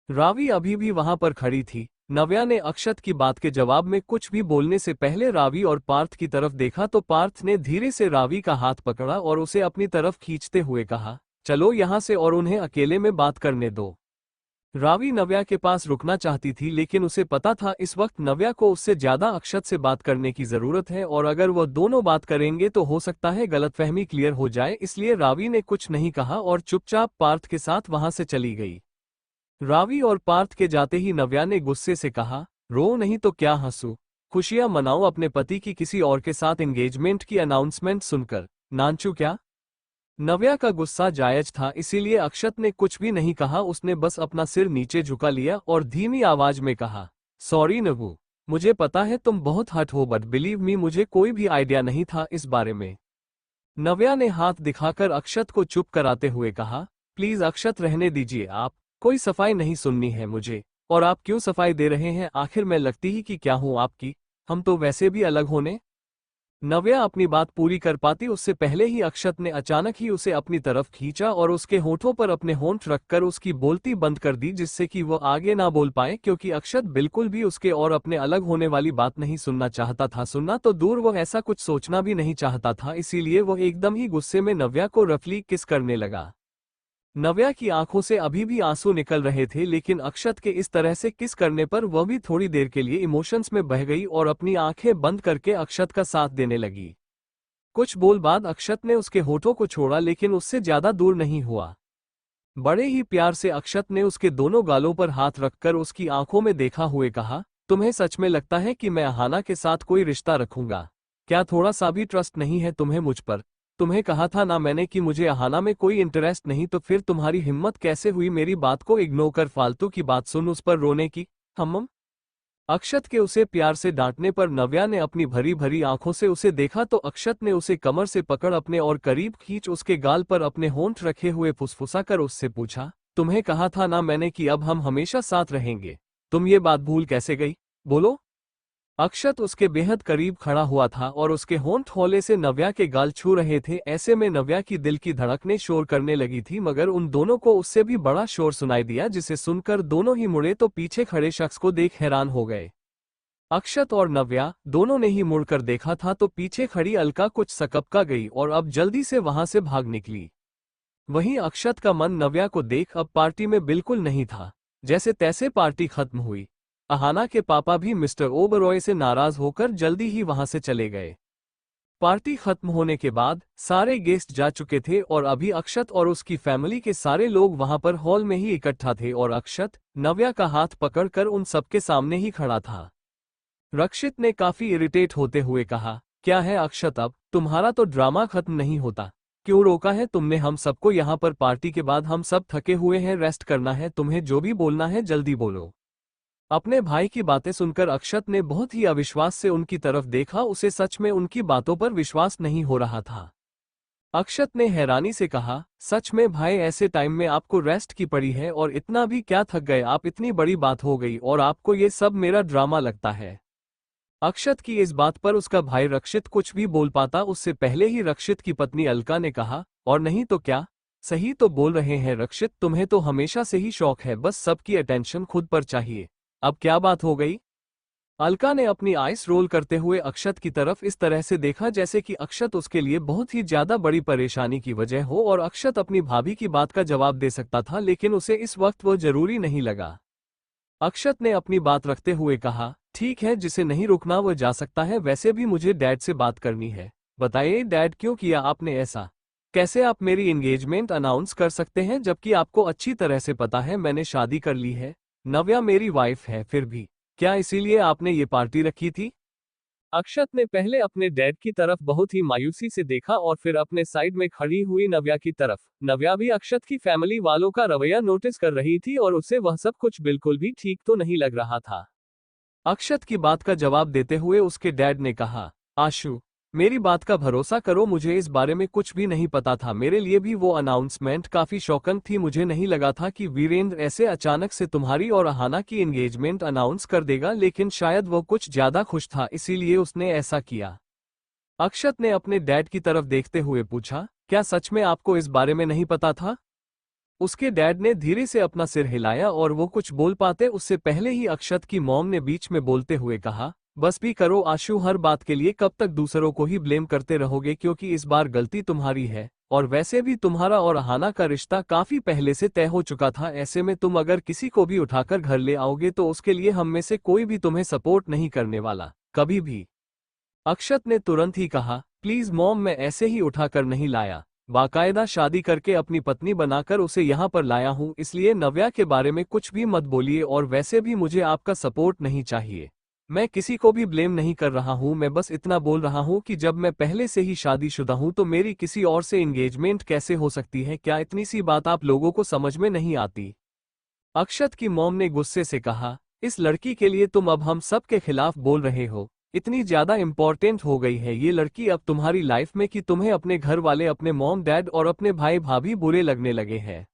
रावी अभी भी वहां पर खड़ी थी। नव्या ने अक्षत की बात के जवाब में कुछ भी बोलने से पहले रावी और पार्थ की तरफ देखा तो पार्थ ने धीरे से रावी का हाथ पकड़ा और उसे अपनी तरफ खींचते हुए कहा, चलो यहाँ से और उन्हें अकेले में बात करने दो। रावी नव्या के पास रुकना चाहती थी, लेकिन उसे पता था इस वक्त नव्या को उससे ज्यादा अक्षत से बात करने की जरूरत है और अगर वह दोनों बात करेंगे तो हो सकता है गलतफहमी क्लियर हो जाए, इसलिए रावी ने कुछ नहीं कहा और चुपचाप पार्थ के साथ वहां से चली गई। रावी और पार्थ के जाते ही नव्या ने गुस्से से कहा, रो नहीं तो क्या हंसू, खुशियां मनाओ अपने पति की किसी और के साथ एंगेजमेंट की अनाउंसमेंट सुनकर, नाचू क्या। नव्या का गुस्सा जायज था, इसीलिए अक्षत ने कुछ भी नहीं कहा। उसने बस अपना सिर नीचे झुका लिया और धीमी आवाज में कहा, सॉरी नव्या, मुझे पता है तुम बहुत हर्ट हो, बट बिलीव मी, मुझे कोई भी आइडिया नहीं था इस बारे में। नव्या ने हाथ दिखाकर अक्षत को चुप कराते हुए कहा, प्लीज अक्षत, रहने दीजिए, आप कोई सफाई नहीं सुननी है मुझे। और आप क्यों सफाई दे रहे हैं? आखिर मैं लगती ही कि क्या हूं आपकी? हम तो वैसे भी अलग होने। नव्या अपनी बात पूरी कर पाती उससे पहले ही अक्षत ने अचानक ही उसे अपनी तरफ खींचा और उसके होठों पर अपने होंठ रखकर उसकी बोलती बंद कर दी, जिससे कि वो आगे ना बोल पाए, क्योंकि अक्षत बिल्कुल भी उसके और अपने अलग होने वाली बात नहीं सुनना चाहता था। सुनना तो दूर, वो ऐसा कुछ सोचना भी नहीं चाहता था। इसीलिए वो एकदम ही गुस्से में नव्या को रफली किस करने लगा। नव्या की आंखों से अभी भी आंसू निकल रहे थे, लेकिन अक्षत के इस तरह से किस करने पर वह भी थोड़ी देर के लिए इमोशंस में बह गई और अपनी आंखें बंद करके अक्षत का साथ देने लगी। कुछ बोल बाद अक्षत ने उसके होठों को छोड़ा, लेकिन उससे ज्यादा दूर नहीं हुआ। बड़े ही प्यार से अक्षत ने उसके दोनों गालों पर हाथ रखकर उसकी आंखों में देखा हुए कहा, तुम्हें सच में लगता है कि मैं अहाना के साथ कोई रिश्ता रखूंगा? क्या थोड़ा सा भी ट्रस्ट नहीं है तुम्हें मुझ पर? तुम्हें कहा था ना मैंने कि मुझे अहाना में कोई इंटरेस्ट नहीं, तो फिर तुम्हारी हिम्मत कैसे हुई मेरी बात को इग्नोर कर फालतू की बात सुन उस पर रोने की? हम अक्षत के उसे प्यार से डांटने पर नव्या ने अपनी भरी भरी आंखों से उसे देखा तो अक्षत ने उसे कमर से पकड़ अपने और करीब खींच उसके गाल पर अपने होंठ रखे हुए फुसफुसाकर उससे पूछा, तुम्हें कहा था ना मैंने कि अब हम हमेशा साथ रहेंगे? तुम ये बात भूल कैसे गई? बोलो। अक्षत उसके बेहद करीब खड़ा हुआ था और उसके होंठ हौले से नव्या के गाल छू रहे थे। ऐसे में नव्या की दिल की धड़कनें शोर करने लगी थी, मगर उन दोनों को उससे भी बड़ा शोर सुनाई दिया, जिसे सुनकर दोनों ही मुड़े तो पीछे खड़े शख्स को देख हैरान हो गए। अक्षत और नव्या दोनों ने ही मुड़कर देखा था तो पीछे खड़ी अलका कुछ सकपका गई और अब जल्दी से वहां से भाग निकली। वहीं अक्षत का मन नव्या को देख अब पार्टी में बिल्कुल नहीं था। जैसे तैसे पार्टी खत्म हुई। अहाना के पापा भी मिस्टर ओबरॉय से नाराज होकर जल्दी ही वहां से चले गए। पार्टी खत्म होने के बाद सारे गेस्ट जा चुके थे और अभी अक्षत और उसकी फैमिली के सारे लोग वहां पर हॉल में ही इकट्ठा थे और अक्षत नव्या का हाथ पकड़कर उन सबके सामने ही खड़ा था। रक्षित ने काफी इरिटेट होते हुए कहा, क्या है अक्षत, अब तुम्हारा तो ड्रामा खत्म नहीं होता? क्यों रोका है तुमने हम सबको यहाँ पर? पार्टी के बाद हम सब थके हुए हैं, रेस्ट करना है। तुम्हें जो भी बोलना है जल्दी बोलो। अपने भाई की बातें सुनकर अक्षत ने बहुत ही अविश्वास से उनकी तरफ देखा। उसे सच में उनकी बातों पर विश्वास नहीं हो रहा था। अक्षत ने हैरानी से कहा, सच में भाई, ऐसे टाइम में आपको रेस्ट की पड़ी है और इतना भी क्या थक गए आप? इतनी बड़ी बात हो गई और आपको ये सब मेरा ड्रामा लगता है? अक्षत की इस बात पर उसका भाई रक्षित कुछ भी बोल पाता उससे पहले ही रक्षित की पत्नी अलका ने कहा, और नहीं तो क्या, सही तो बोल रहे हैं रक्षित, तुम्हें तो हमेशा से ही शौक है बस सबकी अटेंशन खुद पर चाहिए। अब क्या बात हो गई? अलका ने अपनी आइस रोल करते हुए अक्षत की तरफ इस तरह से देखा जैसे कि अक्षत उसके लिए बहुत ही ज्यादा बड़ी परेशानी की वजह हो और अक्षत अपनी भाभी की बात का जवाब दे सकता था, लेकिन उसे इस वक्त वो जरूरी नहीं लगा। अक्षत ने अपनी बात रखते हुए कहा, ठीक है, जिसे नहीं रुकना वो जा सकता है। वैसे भी मुझे डैड से बात करनी है। बताइए डैड, क्यों किया आपने ऐसा? कैसे आप मेरी एंगेजमेंट अनाउंस कर सकते हैं जबकि आपको अच्छी तरह से पता है मैंने शादी कर ली है? नव्या मेरी वाइफ है, फिर भी क्या इसीलिए आपने ये पार्टी रखी थी? अक्षत ने पहले अपने डैड की तरफ बहुत ही मायूसी से देखा और फिर अपने साइड में खड़ी हुई नव्या की तरफ। नव्या भी अक्षत की फैमिली वालों का रवैया नोटिस कर रही थी और उसे वह सब कुछ बिल्कुल भी ठीक तो नहीं लग रहा था। अक्षत की बात का जवाब देते हुए उसके डैड ने कहा, आशु, मेरी बात का भरोसा करो, मुझे इस बारे में कुछ भी नहीं पता था। मेरे लिए भी वो अनाउंसमेंट काफी शॉकिंग थी। मुझे नहीं लगा था कि वीरेंद्र ऐसे अचानक से तुम्हारी और अहाना की एंगेजमेंट अनाउंस कर देगा, लेकिन शायद वो कुछ ज्यादा खुश था इसीलिए उसने ऐसा किया। अक्षत ने अपने डैड की तरफ देखते हुए पूछा, क्या सच में आपको इस बारे में नहीं पता था? उसके डैड ने धीरे से अपना सिर हिलाया और वो कुछ बोल पाते उससे पहले ही अक्षत की मॉम ने बीच में बोलते हुए कहा, बस भी करो आशु, हर बात के लिए कब तक दूसरों को ही ब्लेम करते रहोगे, क्योंकि इस बार गलती तुम्हारी है और वैसे भी तुम्हारा और अहाना का रिश्ता काफी पहले से तय हो चुका था। ऐसे में तुम अगर किसी को भी उठाकर घर ले आओगे तो उसके लिए हम में से कोई भी तुम्हें सपोर्ट नहीं करने वाला, कभी भी। अक्षत ने तुरंत ही कहा, प्लीज मॉम, मैं ऐसे ही उठाकर नहीं लाया, बाकायदा शादी करके अपनी पत्नी बनाकर उसे यहाँ पर लाया हूँ, इसलिए नव्या के बारे में कुछ भी मत बोलिए और वैसे भी मुझे आपका सपोर्ट नहीं चाहिए। मैं किसी को भी ब्लेम नहीं कर रहा हूँ, मैं बस इतना बोल रहा हूँ कि जब मैं पहले से ही शादीशुदा हूँ तो मेरी किसी और से एंगेजमेंट कैसे हो सकती है? क्या इतनी सी बात आप लोगों को समझ में नहीं आती? अक्षत की मॉम ने गुस्से से कहा, इस लड़की के लिए तुम अब हम सब के खिलाफ बोल रहे हो? इतनी ज्यादा इंपॉर्टेंट हो गई है ये लड़की अब तुम्हारी लाइफ में कि तुम्हें अपने घर वाले, अपने मॉम डैड और अपने भाई भाभी बुरे लगने लगे हैं?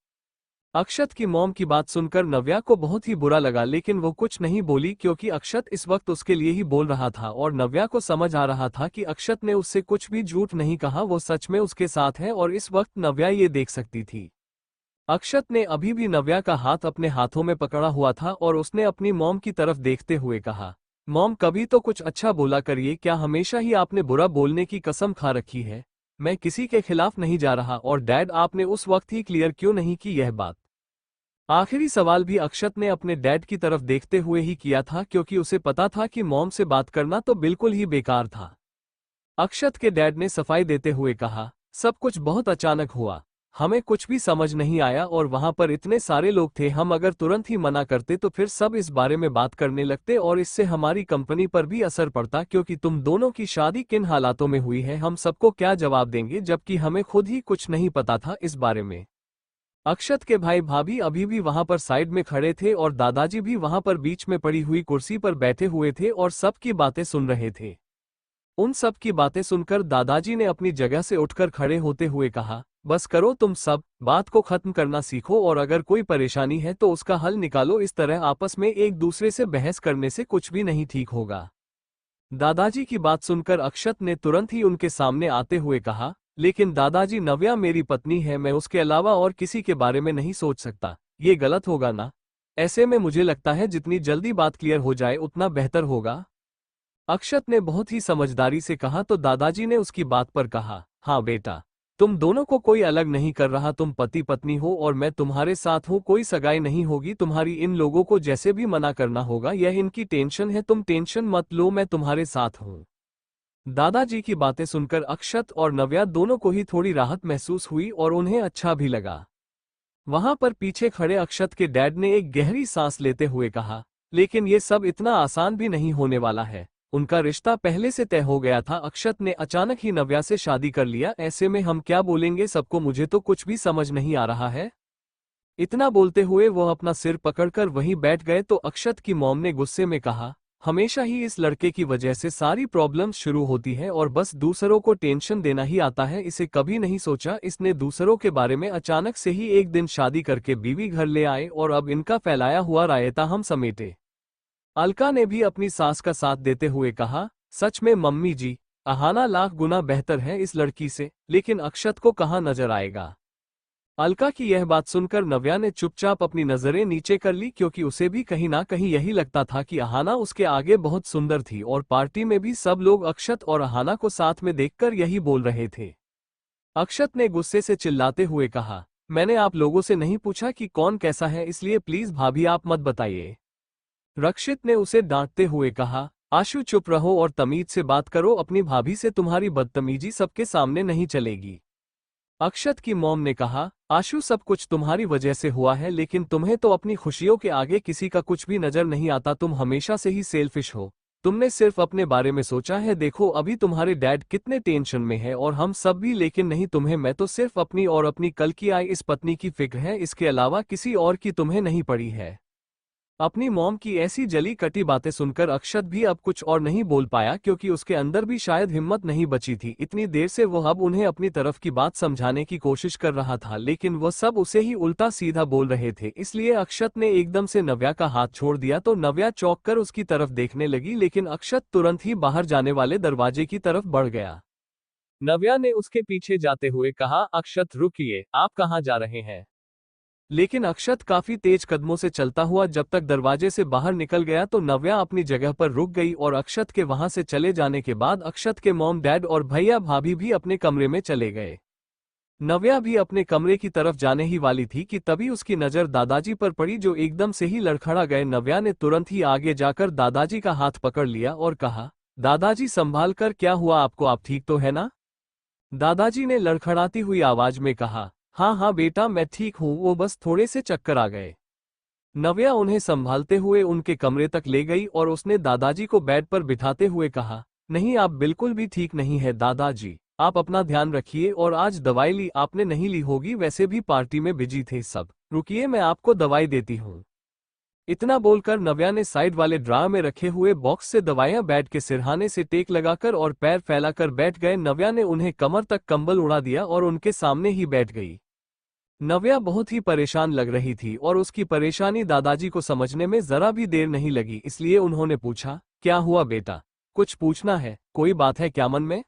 अक्षत की मॉम की बात सुनकर नव्या को बहुत ही बुरा लगा, लेकिन वो कुछ नहीं बोली क्योंकि अक्षत इस वक्त उसके लिए ही बोल रहा था और नव्या को समझ आ रहा था कि अक्षत ने उससे कुछ भी झूठ नहीं कहा, वो सच में उसके साथ है और इस वक्त नव्या ये देख सकती थी। अक्षत ने अभी भी नव्या का हाथ अपने हाथों में पकड़ा हुआ था और उसने अपनी मॉम की तरफ देखते हुए कहा, मॉम कभी तो कुछ अच्छा बोला करिए, क्या हमेशा ही आपने बुरा बोलने की कसम खा रखी है? मैं किसी के खिलाफ नहीं जा रहा और डैड आपने उस वक्त ही क्लियर क्यों नहीं की यह बात? आखिरी सवाल भी अक्षत ने अपने डैड की तरफ देखते हुए ही किया था क्योंकि उसे पता था कि मॉम से बात करना तो बिल्कुल ही बेकार था। अक्षत के डैड ने सफाई देते हुए कहा, सब कुछ बहुत अचानक हुआ, हमें कुछ भी समझ नहीं आया और वहां पर इतने सारे लोग थे, हम अगर तुरंत ही मना करते तो फिर सब इस बारे में बात करने लगते और इससे हमारी कंपनी पर भी असर पड़ता क्योंकि तुम दोनों की शादी किन हालातों में हुई है हम सबको क्या जवाब देंगे, जबकि हमें खुद ही कुछ नहीं पता था इस बारे में। अक्षत के भाई भाभी अभी भी वहां पर साइड में खड़े थे और दादाजी भी वहां पर बीच में पड़ी हुई कुर्सी पर बैठे हुए थे और सबकी बातें सुन रहे थे। उन सब की बातें सुनकर दादाजी ने अपनी जगह से उठकर खड़े होते हुए कहा, बस करो तुम सब, बात को खत्म करना सीखो और अगर कोई परेशानी है तो उसका हल निकालो, इस तरह आपस में एक दूसरे से बहस करने से कुछ भी नहीं ठीक होगा। दादाजी की बात सुनकर अक्षत ने तुरंत ही उनके सामने आते हुए कहा, लेकिन दादाजी नव्या मेरी पत्नी है, मैं उसके अलावा और किसी के बारे में नहीं सोच सकता, ये गलत होगा ना? ऐसे में मुझे लगता है जितनी जल्दी बात क्लियर हो जाए उतना बेहतर होगा। अक्षत ने बहुत ही समझदारी से कहा तो दादाजी ने उसकी बात पर कहा, हाँ बेटा, तुम दोनों को कोई अलग नहीं कर रहा, तुम पति पत्नी हो और मैं तुम्हारे साथ हूँ, कोई सगाई नहीं होगी, तुम्हारी इन लोगों को जैसे भी मना करना होगा, यह इनकी टेंशन है, तुम टेंशन मत लो, मैं तुम्हारे साथ हूँ। दादाजी की बातें सुनकर अक्षत और नव्या दोनों को ही थोड़ी राहत महसूस हुई और उन्हें अच्छा भी लगा। वहां पर पीछे खड़े अक्षत के डैड ने एक गहरी सांस लेते हुए कहा, लेकिन ये सब इतना आसान भी नहीं होने वाला है, उनका रिश्ता पहले से तय हो गया था, अक्षत ने अचानक ही नव्या से शादी कर लिया, ऐसे में हम क्या बोलेंगे सबको, मुझे तो कुछ भी समझ नहीं आ रहा है। इतना बोलते हुए वो अपना सिर पकड़कर वहीं बैठ गए तो अक्षत की मॉम ने गुस्से में कहा, हमेशा ही इस लड़के की वजह से सारी प्रॉब्लम्स शुरू होती है और बस दूसरों को टेंशन देना ही आता है, इसे कभी नहीं सोचा इसने दूसरों के बारे में, अचानक से ही एक दिन शादी करके बीवी घर ले आए और अब इनका फैलाया हुआ रायता हम समेटे। अलका ने भी अपनी सास का साथ देते हुए कहा, सच में मम्मी जी, अहाना लाख गुना बेहतर है इस लड़की से, लेकिन अक्षत को कहाँ नजर आएगा? अलका की यह बात सुनकर नव्या ने चुपचाप अपनी नजरें नीचे कर ली क्योंकि उसे भी कहीं ना कहीं यही लगता था कि अहाना उसके आगे बहुत सुंदर थी और पार्टी में भी सब लोग अक्षत और अहाना को साथ में देखकर यही बोल रहे थे। अक्षत ने गुस्से से चिल्लाते हुए कहा, मैंने आप लोगों से नहीं पूछा कि कौन कैसा है, इसलिए प्लीज भाभी आप मत बताइए। रक्षित ने उसे डांटते हुए कहा, आशु चुप रहो और तमीज से बात करो, अपनी भाभी से तुम्हारी बदतमीजी सबके सामने नहीं चलेगी। अक्षत की मॉम ने कहा, आशु सब कुछ तुम्हारी वजह से हुआ है, लेकिन तुम्हें तो अपनी खुशियों के आगे किसी का कुछ भी नजर नहीं आता, तुम हमेशा से ही सेल्फिश हो, तुमने सिर्फ अपने बारे में सोचा है, देखो अभी तुम्हारे डैड कितने टेंशन में है और हम सब भी, लेकिन नहीं तुम्हें, मैं तो सिर्फ अपनी और अपनी कल की आई इस पत्नी की फिक्र है, इसके अलावा किसी और की तुम्हें नहीं पड़ी है। अपनी मॉम की ऐसी जली कटी बातें सुनकर अक्षत भी अब कुछ और नहीं बोल पाया क्योंकि उसके अंदर भी शायद हिम्मत नहीं बची थी, इतनी देर से वो अब उन्हें अपनी तरफ की बात समझाने की कोशिश कर रहा था लेकिन वो सब उसे ही उल्टा सीधा बोल रहे थे, इसलिए अक्षत ने एकदम से नव्या का हाथ छोड़ दिया तो नव्या चौंक कर उसकी तरफ देखने लगी, लेकिन अक्षत तुरंत ही बाहर जाने वाले दरवाजे की तरफ बढ़ गया। नव्या ने उसके पीछे जाते हुए कहा, अक्षत रुकिए, आप कहाँ जा रहे हैं? लेकिन अक्षत काफी तेज कदमों से चलता हुआ जब तक दरवाजे से बाहर निकल गया तो नव्या अपनी जगह पर रुक गई और अक्षत के वहां से चले जाने के बाद अक्षत के मॉम डैड और भैया भाभी भी अपने कमरे में चले गए। नव्या भी अपने कमरे की तरफ जाने ही वाली थी कि तभी उसकी नजर दादाजी पर पड़ी जो एकदम से ही लड़खड़ा गए। नव्या ने तुरंत ही आगे जाकर दादाजी का हाथ पकड़ लिया और कहा, दादाजी संभाल कर, क्या हुआ आपको, आप ठीक तो है ना? दादाजी ने लड़खड़ाती हुई आवाज में कहा, हाँ हाँ बेटा मैं ठीक हूँ, वो बस थोड़े से चक्कर आ गए। नव्या उन्हें संभालते हुए उनके कमरे तक ले गई और उसने दादाजी को बेड पर बिठाते हुए कहा, नहीं आप बिल्कुल भी ठीक नहीं है दादाजी, आप अपना ध्यान रखिए और आज दवाई ली आपने नहीं ली होगी, वैसे भी पार्टी में बिजी थे सब, रुकिए मैं आपको दवाई देती हूँ। इतना बोलकर नव्या ने साइड वाले ड्रा में रखे हुए बॉक्स से दवाइयां बेड के सिरहाने से टेक लगाकर और पैर फैलाकर बैठ गए। नव्या ने उन्हें कमर तक कंबल उड़ा दिया और उनके सामने ही बैठ गई। नव्या बहुत ही परेशान लग रही थी और उसकी परेशानी दादाजी को समझने में जरा भी देर नहीं लगी, इसलिए उन्होंने पूछा, क्या हुआ बेटा, कुछ पूछना है, कोई बात है क्या मन में?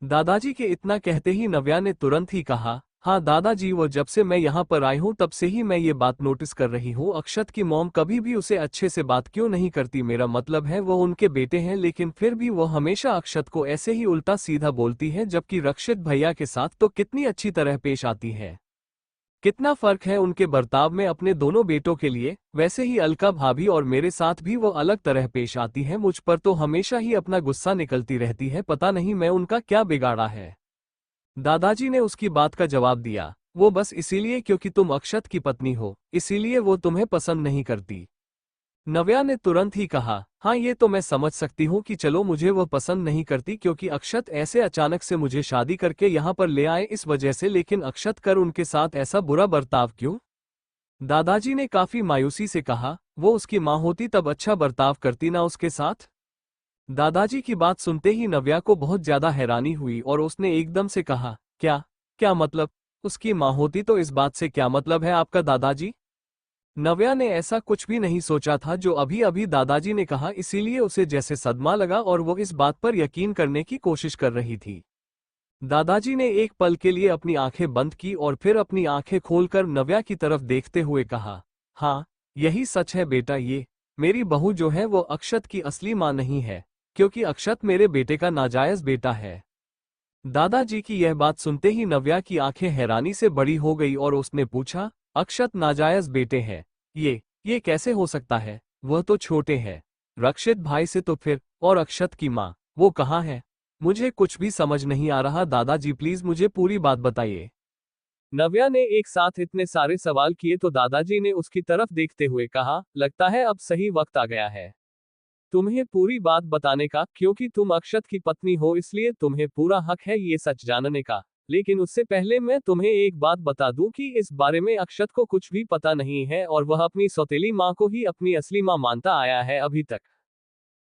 दादाजी के इतना कहते ही नव्या ने तुरंत ही कहा, हाँ दादाजी, वो जब से मैं यहाँ पर आई हूँ तब से ही मैं ये बात नोटिस कर रही हूँ, अक्षत की मॉम कभी भी उसे अच्छे से बात क्यों नहीं करती, मेरा मतलब है वो उनके बेटे हैं लेकिन फिर भी वो हमेशा अक्षत को ऐसे ही उल्टा सीधा बोलती है, जबकि रक्षित भैया के साथ तो कितनी अच्छी तरह पेश आती है। कितना फर्क है उनके बर्ताव में अपने दोनों बेटों के लिए। वैसे ही अलका भाभी और मेरे साथ भी वो अलग तरह पेश आती है, मुझ पर तो हमेशा ही अपना गुस्सा निकलती रहती है, पता नहीं मैं उनका क्या बिगाड़ा है। दादाजी ने उसकी बात का जवाब दिया, वो बस इसीलिए क्योंकि तुम अक्षत की पत्नी हो, इसीलिए वो तुम्हें पसंद नहीं करती। नव्या ने तुरंत ही कहा, हाँ ये तो मैं समझ सकती हूँ कि चलो मुझे वो पसंद नहीं करती क्योंकि अक्षत ऐसे अचानक से मुझे शादी करके यहाँ पर ले आए इस वजह से, लेकिन अक्षत कर उनके साथ ऐसा बुरा बर्ताव क्यों? दादाजी ने काफी मायूसी से कहा, वो उसकी माँ होती तब अच्छा बर्ताव करती ना उसके साथ। दादाजी की बात सुनते ही नव्या को बहुत ज्यादा हैरानी हुई और उसने एकदम से कहा, क्या क्या मतलब? उसकी माँ होती तो इस बात से क्या मतलब है आपका दादाजी? नव्या ने ऐसा कुछ भी नहीं सोचा था जो अभी अभी दादाजी ने कहा, इसीलिए उसे जैसे सदमा लगा और वो इस बात पर यकीन करने की कोशिश कर रही थी। दादाजी ने एक पल के लिए अपनी आंखें बंद की और फिर अपनी आंखें खोलकर नव्या की तरफ देखते हुए कहा, हाँ यही सच है बेटा, ये मेरी बहू जो है वो अक्षत की असली माँ नहीं है, क्योंकि अक्षत मेरे बेटे का नाजायज बेटा है। दादाजी की यह बात सुनते ही नव्या की आंखें हैरानी से बड़ी हो गई और उसने पूछा, अक्षत नाजायज बेटे हैं? ये कैसे हो सकता है? वह तो छोटे हैं रक्षित भाई से, तो फिर और अक्षत की माँ वो कहाँ है? मुझे कुछ भी समझ नहीं आ रहा दादाजी, प्लीज मुझे पूरी बात बताइए। नव्या ने एक साथ इतने सारे सवाल किए तो दादाजी ने उसकी तरफ देखते हुए कहा, लगता है अब सही वक्त आ गया है तुम्हें पूरी बात बताने का, क्योंकि तुम अक्षत की पत्नी हो इसलिए तुम्हें पूरा हक है ये सच जानने का। लेकिन उससे पहले मैं तुम्हें एक बात बता दूं कि इस बारे में अक्षत को कुछ भी पता नहीं है और वह अपनी सौतेली माँ को ही अपनी असली माँ मानता आया है अभी तक।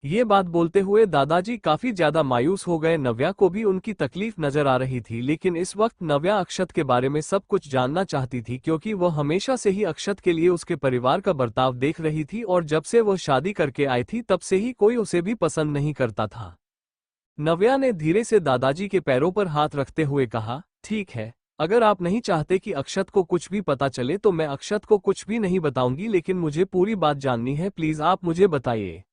ये बात बोलते हुए दादाजी काफी ज्यादा मायूस हो गए। नव्या को भी उनकी तकलीफ नजर आ रही थी, लेकिन इस वक्त नव्या अक्षत के बारे में सब कुछ जानना चाहती थी क्योंकि वो हमेशा से ही अक्षत के लिए उसके परिवार का बर्ताव देख रही थी और जब से वो शादी करके आई थी तब से ही कोई उसे भी पसंद नहीं करता था। नव्या ने धीरे से दादाजी के पैरों पर हाथ रखते हुए कहा, ठीक है, अगर आप नहीं चाहते कि अक्षत को कुछ भी पता चले तो मैं अक्षत को कुछ भी नहीं बताऊंगी, लेकिन मुझे पूरी बात जाननी है, प्लीज आप मुझे बताइए।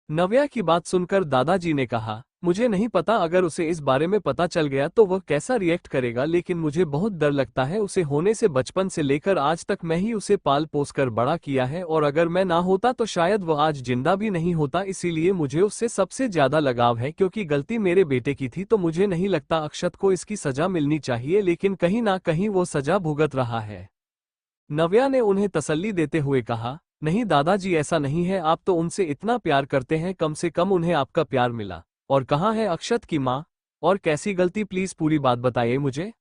नव्या की बात सुनकर दादाजी ने कहा, मुझे नहीं पता अगर उसे इस बारे में पता चल गया तो वह कैसा रिएक्ट करेगा, लेकिन मुझे बहुत डर लगता है। उसे होने से बचपन से लेकर आज तक मैं ही उसे पाल पोस कर बड़ा किया है और अगर मैं ना होता तो शायद वह आज जिंदा भी नहीं होता, इसीलिए मुझे उससे सबसे ज्यादा लगाव है। क्योंकि गलती मेरे बेटे की थी तो मुझे नहीं लगता अक्षत को इसकी सजा मिलनी चाहिए, लेकिन कहीं ना कहीं वो सजा भुगत रहा है। नव्या ने उन्हें तसल्ली देते हुए कहा, नहीं दादाजी ऐसा नहीं है, आप तो उनसे इतना प्यार करते हैं, कम से कम उन्हें आपका प्यार मिला। और कहाँ है अक्षत की माँ? और कैसी गलती? प्लीज पूरी बात बताइए मुझे।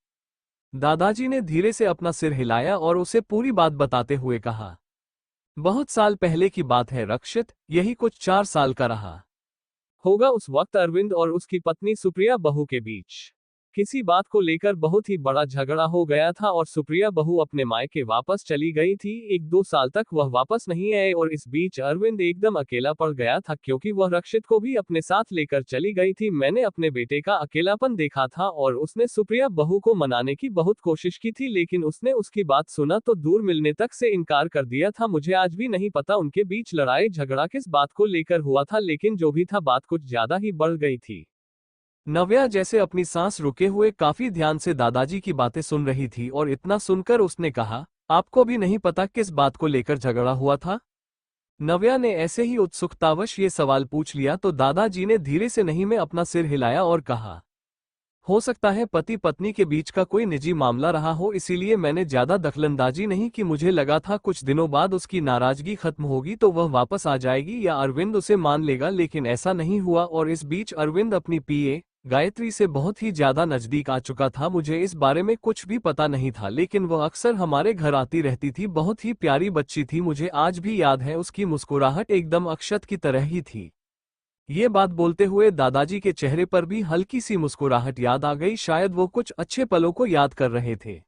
दादाजी ने धीरे से अपना सिर हिलाया और उसे पूरी बात बताते हुए कहा, बहुत साल पहले की बात है रक्षित, यही कुछ 4 साल का रहा होगा उस वक्त अरविंद और उसकी पत्नी सुप्रिया बहू के बीच किसी बात को लेकर बहुत ही बड़ा झगड़ा हो गया था और सुप्रिया बहू अपने मायके वापस चली गई थी। 1-2 साल तक वह वापस नहीं आए और इस बीच अरविंद एकदम अकेला पड़ गया था क्योंकि वह रक्षित को भी अपने साथ लेकर चली गई थी। मैंने अपने बेटे का अकेलापन देखा था और उसने सुप्रिया बहू को मनाने की बहुत कोशिश की थी, लेकिन उसने उसकी बात सुना तो दूर मिलने तक से इनकार कर दिया था। मुझे आज भी नहीं पता उनके बीच लड़ाई झगड़ा किस बात को लेकर हुआ था, लेकिन जो भी था बात कुछ ज्यादा ही बढ़ गई थी। नव्या जैसे अपनी सांस रुके हुए काफी ध्यान से दादाजी की बातें सुन रही थी और इतना सुनकर उसने कहा, आपको भी नहीं पता किस बात को लेकर झगड़ा हुआ था? नव्या ने ऐसे ही उत्सुकतावश ये सवाल पूछ लिया तो दादाजी ने धीरे से नहीं में अपना सिर हिलाया और कहा, हो सकता है पति पत्नी के बीच का कोई निजी मामला रहा हो, इसीलिए मैंने ज्यादा दखलंदाजी नहीं की। मुझे लगा था कुछ दिनों बाद उसकी नाराजगी खत्म होगी तो वह वापस आ जाएगी या अरविंद उसे मान लेगा, लेकिन ऐसा नहीं हुआ। और इस बीच अरविंद अपनी पीए गायत्री से बहुत ही ज्यादा नजदीक आ चुका था। मुझे इस बारे में कुछ भी पता नहीं था, लेकिन वह अक्सर हमारे घर आती रहती थी। बहुत ही प्यारी बच्ची थी, मुझे आज भी याद है उसकी मुस्कुराहट एकदम अक्षत की तरह ही थी। ये बात बोलते हुए दादाजी के चेहरे पर भी हल्की सी मुस्कुराहट याद आ गई, शायद वो कुछ अच्छे पलों को याद कर रहे थे।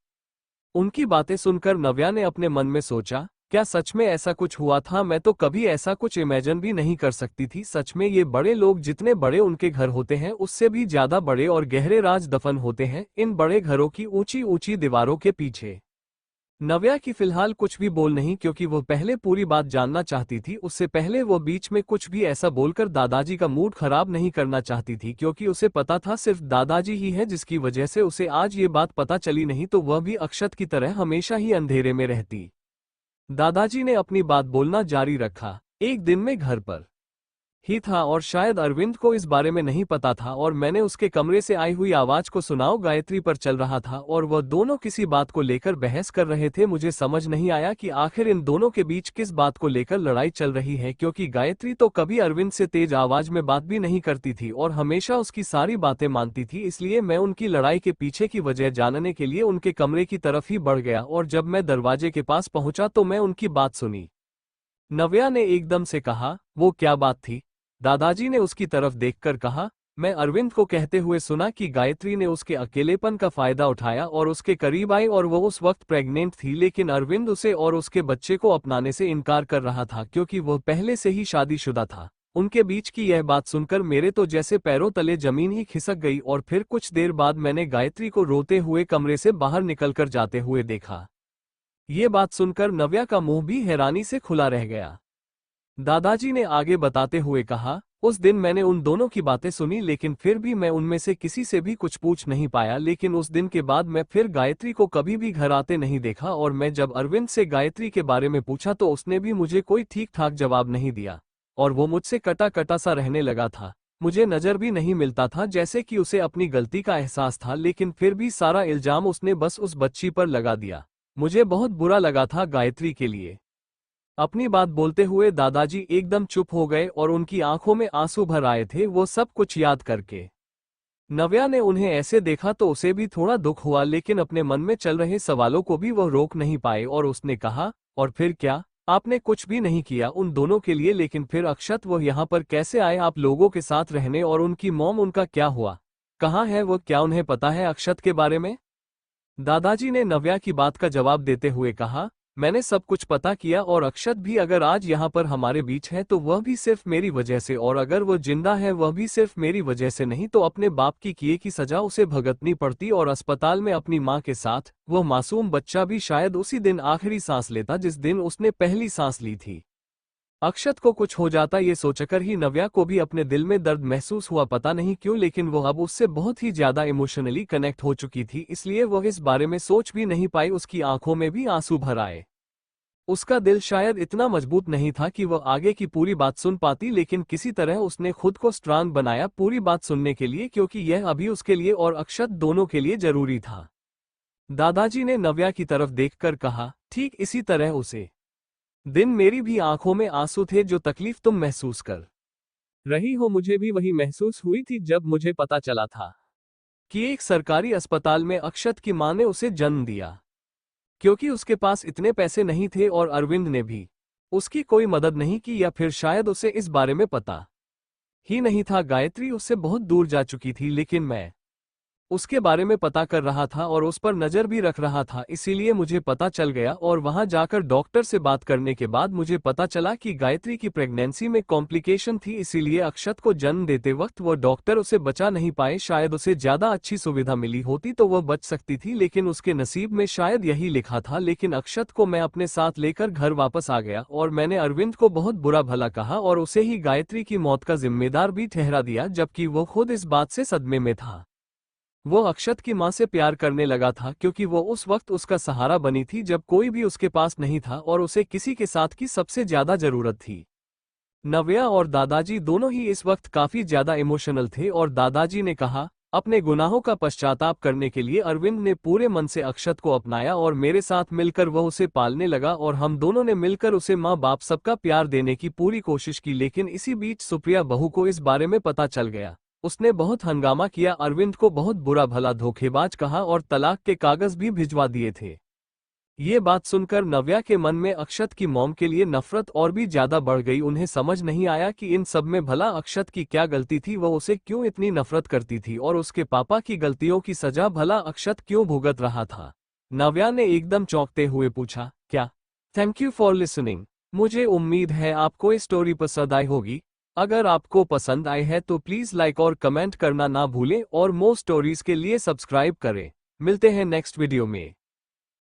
उनकी बातें सुनकर नव्या ने अपने मन में सोचा, क्या सच में ऐसा कुछ हुआ था? मैं तो कभी ऐसा कुछ इमेजिन भी नहीं कर सकती थी। सच में ये बड़े लोग जितने बड़े उनके घर होते हैं उससे भी ज्यादा बड़े और गहरे राज दफन होते हैं इन बड़े घरों की ऊंची ऊंची दीवारों के पीछे। नव्या की फिलहाल कुछ भी बोल नहीं, क्योंकि वो पहले पूरी बात जानना चाहती थी। उससे पहले वो बीच में कुछ भी ऐसा बोलकर दादाजी का मूड खराब नहीं करना चाहती थी, क्योंकि उसे पता था सिर्फ दादाजी ही है जिसकी वजह से उसे आज ये बात पता चली, नहीं तो वह भी अक्षत की तरह हमेशा ही अंधेरे में रहती। दादाजी ने अपनी बात बोलना जारी रखा। एक दिन में घर पर ही था और शायद अरविंद को इस बारे में नहीं पता था, और मैंने उसके कमरे से आई हुई आवाज को सुनाओ गायत्री पर चल रहा था और वह दोनों किसी बात को लेकर बहस कर रहे थे। मुझे समझ नहीं आया कि आखिर इन दोनों के बीच किस बात को लेकर लड़ाई चल रही है, क्योंकि गायत्री तो कभी अरविंद से तेज आवाज में बात भी नहीं करती थी और हमेशा उसकी सारी बातें मानती थी। इसलिए मैं उनकी लड़ाई के पीछे की वजह जानने के लिए उनके कमरे की तरफ ही बढ़ गया, और जब मैं दरवाजे के पास पहुंचा तो मैं उनकी बात सुनी। नव्या ने एकदम से कहा, वो क्या बात थी? दादाजी ने उसकी तरफ देखकर कहा, मैं अरविंद को कहते हुए सुना कि गायत्री ने उसके अकेलेपन का फायदा उठाया और उसके करीब आई, और वो उस वक्त प्रेग्नेंट थी, लेकिन अरविंद उसे और उसके बच्चे को अपनाने से इनकार कर रहा था क्योंकि वह पहले से ही शादीशुदा था। उनके बीच की यह बात सुनकर मेरे तो जैसे पैरों तले जमीन ही खिसक गई, और फिर कुछ देर बाद मैंने गायत्री को रोते हुए कमरे से बाहर निकलकर जाते हुए देखा। ये बात सुनकर नव्या का मुंह भी हैरानी से खुला रह गया। दादाजी ने आगे बताते हुए कहा, उस दिन मैंने उन दोनों की बातें सुनी, लेकिन फिर भी मैं उनमें से किसी से भी कुछ पूछ नहीं पाया। लेकिन उस दिन के बाद मैं फिर गायत्री को कभी भी घर आते नहीं देखा, और मैं जब अरविंद से गायत्री के बारे में पूछा तो उसने भी मुझे कोई ठीक ठाक जवाब नहीं दिया, और वो मुझसे कटा कटा सा रहने लगा था। मुझे नजर भी नहीं मिलता था, जैसे कि उसे अपनी गलती का एहसास था, लेकिन फिर भी सारा इल्जाम उसने बस उस बच्ची पर लगा दिया। मुझे बहुत बुरा लगा था गायत्री के लिए। अपनी बात बोलते हुए दादाजी एकदम चुप हो गए और उनकी आंखों में आंसू भर आए थे, वो सब कुछ याद करके। नव्या ने उन्हें ऐसे देखा तो उसे भी थोड़ा दुख हुआ, लेकिन अपने मन में चल रहे सवालों को भी वह रोक नहीं पाए, और उसने कहा, और फिर क्या? आपने कुछ भी नहीं किया उन दोनों के लिए, लेकिन फिर अक्षत वो यहाँ पर कैसे आए आप लोगों के साथ रहने? और उनकी मॉम, उनका क्या हुआ? कहाँ है वो? क्या उन्हें पता है अक्षत के बारे में? दादाजी ने नव्या की बात का जवाब देते हुए कहा, मैंने सब कुछ पता किया, और अक्षत भी अगर आज यहाँ पर हमारे बीच है तो वह भी सिर्फ मेरी वजह से, और अगर वो जिंदा है वह भी सिर्फ मेरी वजह से। नहीं तो अपने बाप की किए की सजा उसे भुगतनी पड़ती, और अस्पताल में अपनी माँ के साथ वह मासूम बच्चा भी शायद उसी दिन आखिरी सांस लेता जिस दिन उसने पहली सांस ली थी। अक्षत को कुछ हो जाता ये सोचकर ही नव्या को भी अपने दिल में दर्द महसूस हुआ, पता नहीं क्यों, लेकिन वो अब उससे बहुत ही ज्यादा इमोशनली कनेक्ट हो चुकी थी, इसलिए वह इस बारे में सोच भी नहीं पाई। उसकी आंखों में भी आंसू भर आए। उसका दिल शायद इतना मजबूत नहीं था कि वह आगे की पूरी बात सुन पाती, लेकिन किसी तरह उसने खुद को स्ट्रांग बनाया पूरी बात सुनने के लिए, क्योंकि यह अभी उसके लिए और अक्षत दोनों के लिए जरूरी था। दादाजी ने नव्या की तरफ देखकर कहा, ठीक इसी तरह उसे दिन मेरी भी आंखों में आंसू थे। जो तकलीफ तुम महसूस कर रही हो मुझे भी वही महसूस हुई थी जब मुझे पता चला था कि एक सरकारी अस्पताल में अक्षत की मां ने उसे जन्म दिया, क्योंकि उसके पास इतने पैसे नहीं थे, और अरविंद ने भी उसकी कोई मदद नहीं की, या फिर शायद उसे इस बारे में पता ही नहीं था। गायत्री उससे बहुत दूर जा चुकी थी, लेकिन मैं उसके बारे में पता कर रहा था और उस पर नजर भी रख रहा था, इसीलिए मुझे पता चल गया। और वहां जाकर डॉक्टर से बात करने के बाद मुझे पता चला कि गायत्री की प्रेगनेंसी में कॉम्प्लिकेशन थी, इसीलिए अक्षत को जन्म देते वक्त वो डॉक्टर उसे बचा नहीं पाए। शायद उसे ज्यादा अच्छी सुविधा मिली होती तो वह बच सकती थी, लेकिन उसके नसीब में शायद यही लिखा था। लेकिन अक्षत को मैं अपने साथ लेकर घर वापस आ गया, और मैंने अरविंद को बहुत बुरा भला कहा और उसे ही गायत्री की मौत का जिम्मेदार भी ठहरा दिया, जबकि वो खुद इस बात से सदमे में था। वो अक्षत की मां से प्यार करने लगा था, क्योंकि वो उस वक्त उसका सहारा बनी थी जब कोई भी उसके पास नहीं था और उसे किसी के साथ की सबसे ज्यादा जरूरत थी। नव्या और दादाजी दोनों ही इस वक्त काफी ज्यादा इमोशनल थे, और दादाजी ने कहा, अपने गुनाहों का पश्चाताप करने के लिए अरविंद ने पूरे मन से अक्षत को अपनाया और मेरे साथ मिलकर वह उसे पालने लगा और हम दोनों ने मिलकर उसे माँ बाप सबका प्यार देने की पूरी कोशिश की। लेकिन इसी बीच सुप्रिया बहू को इस बारे में पता चल गया। उसने बहुत हंगामा किया, अरविंद को बहुत बुरा भला धोखेबाज कहा और तलाक के कागज भी भिजवा दिए थे। ये बात सुनकर नव्या के मन में अक्षत की मॉम के लिए नफरत और भी ज्यादा बढ़ गई। उन्हें समझ नहीं आया कि इन सब में भला अक्षत की क्या गलती थी, वह उसे क्यों इतनी नफरत करती थी और उसके पापा की गलतियों की सजा भला अक्षत क्यों भुगत रहा था। नव्या ने एकदम चौंकते हुए पूछा, क्या? Thank you for listening. मुझे उम्मीद है आपको ये स्टोरी पसंद आई होगी। अगर आपको पसंद आई है तो प्लीज लाइक और कमेंट करना ना भूलें और मोर स्टोरीज के लिए सब्सक्राइब करें। मिलते हैं नेक्स्ट वीडियो में।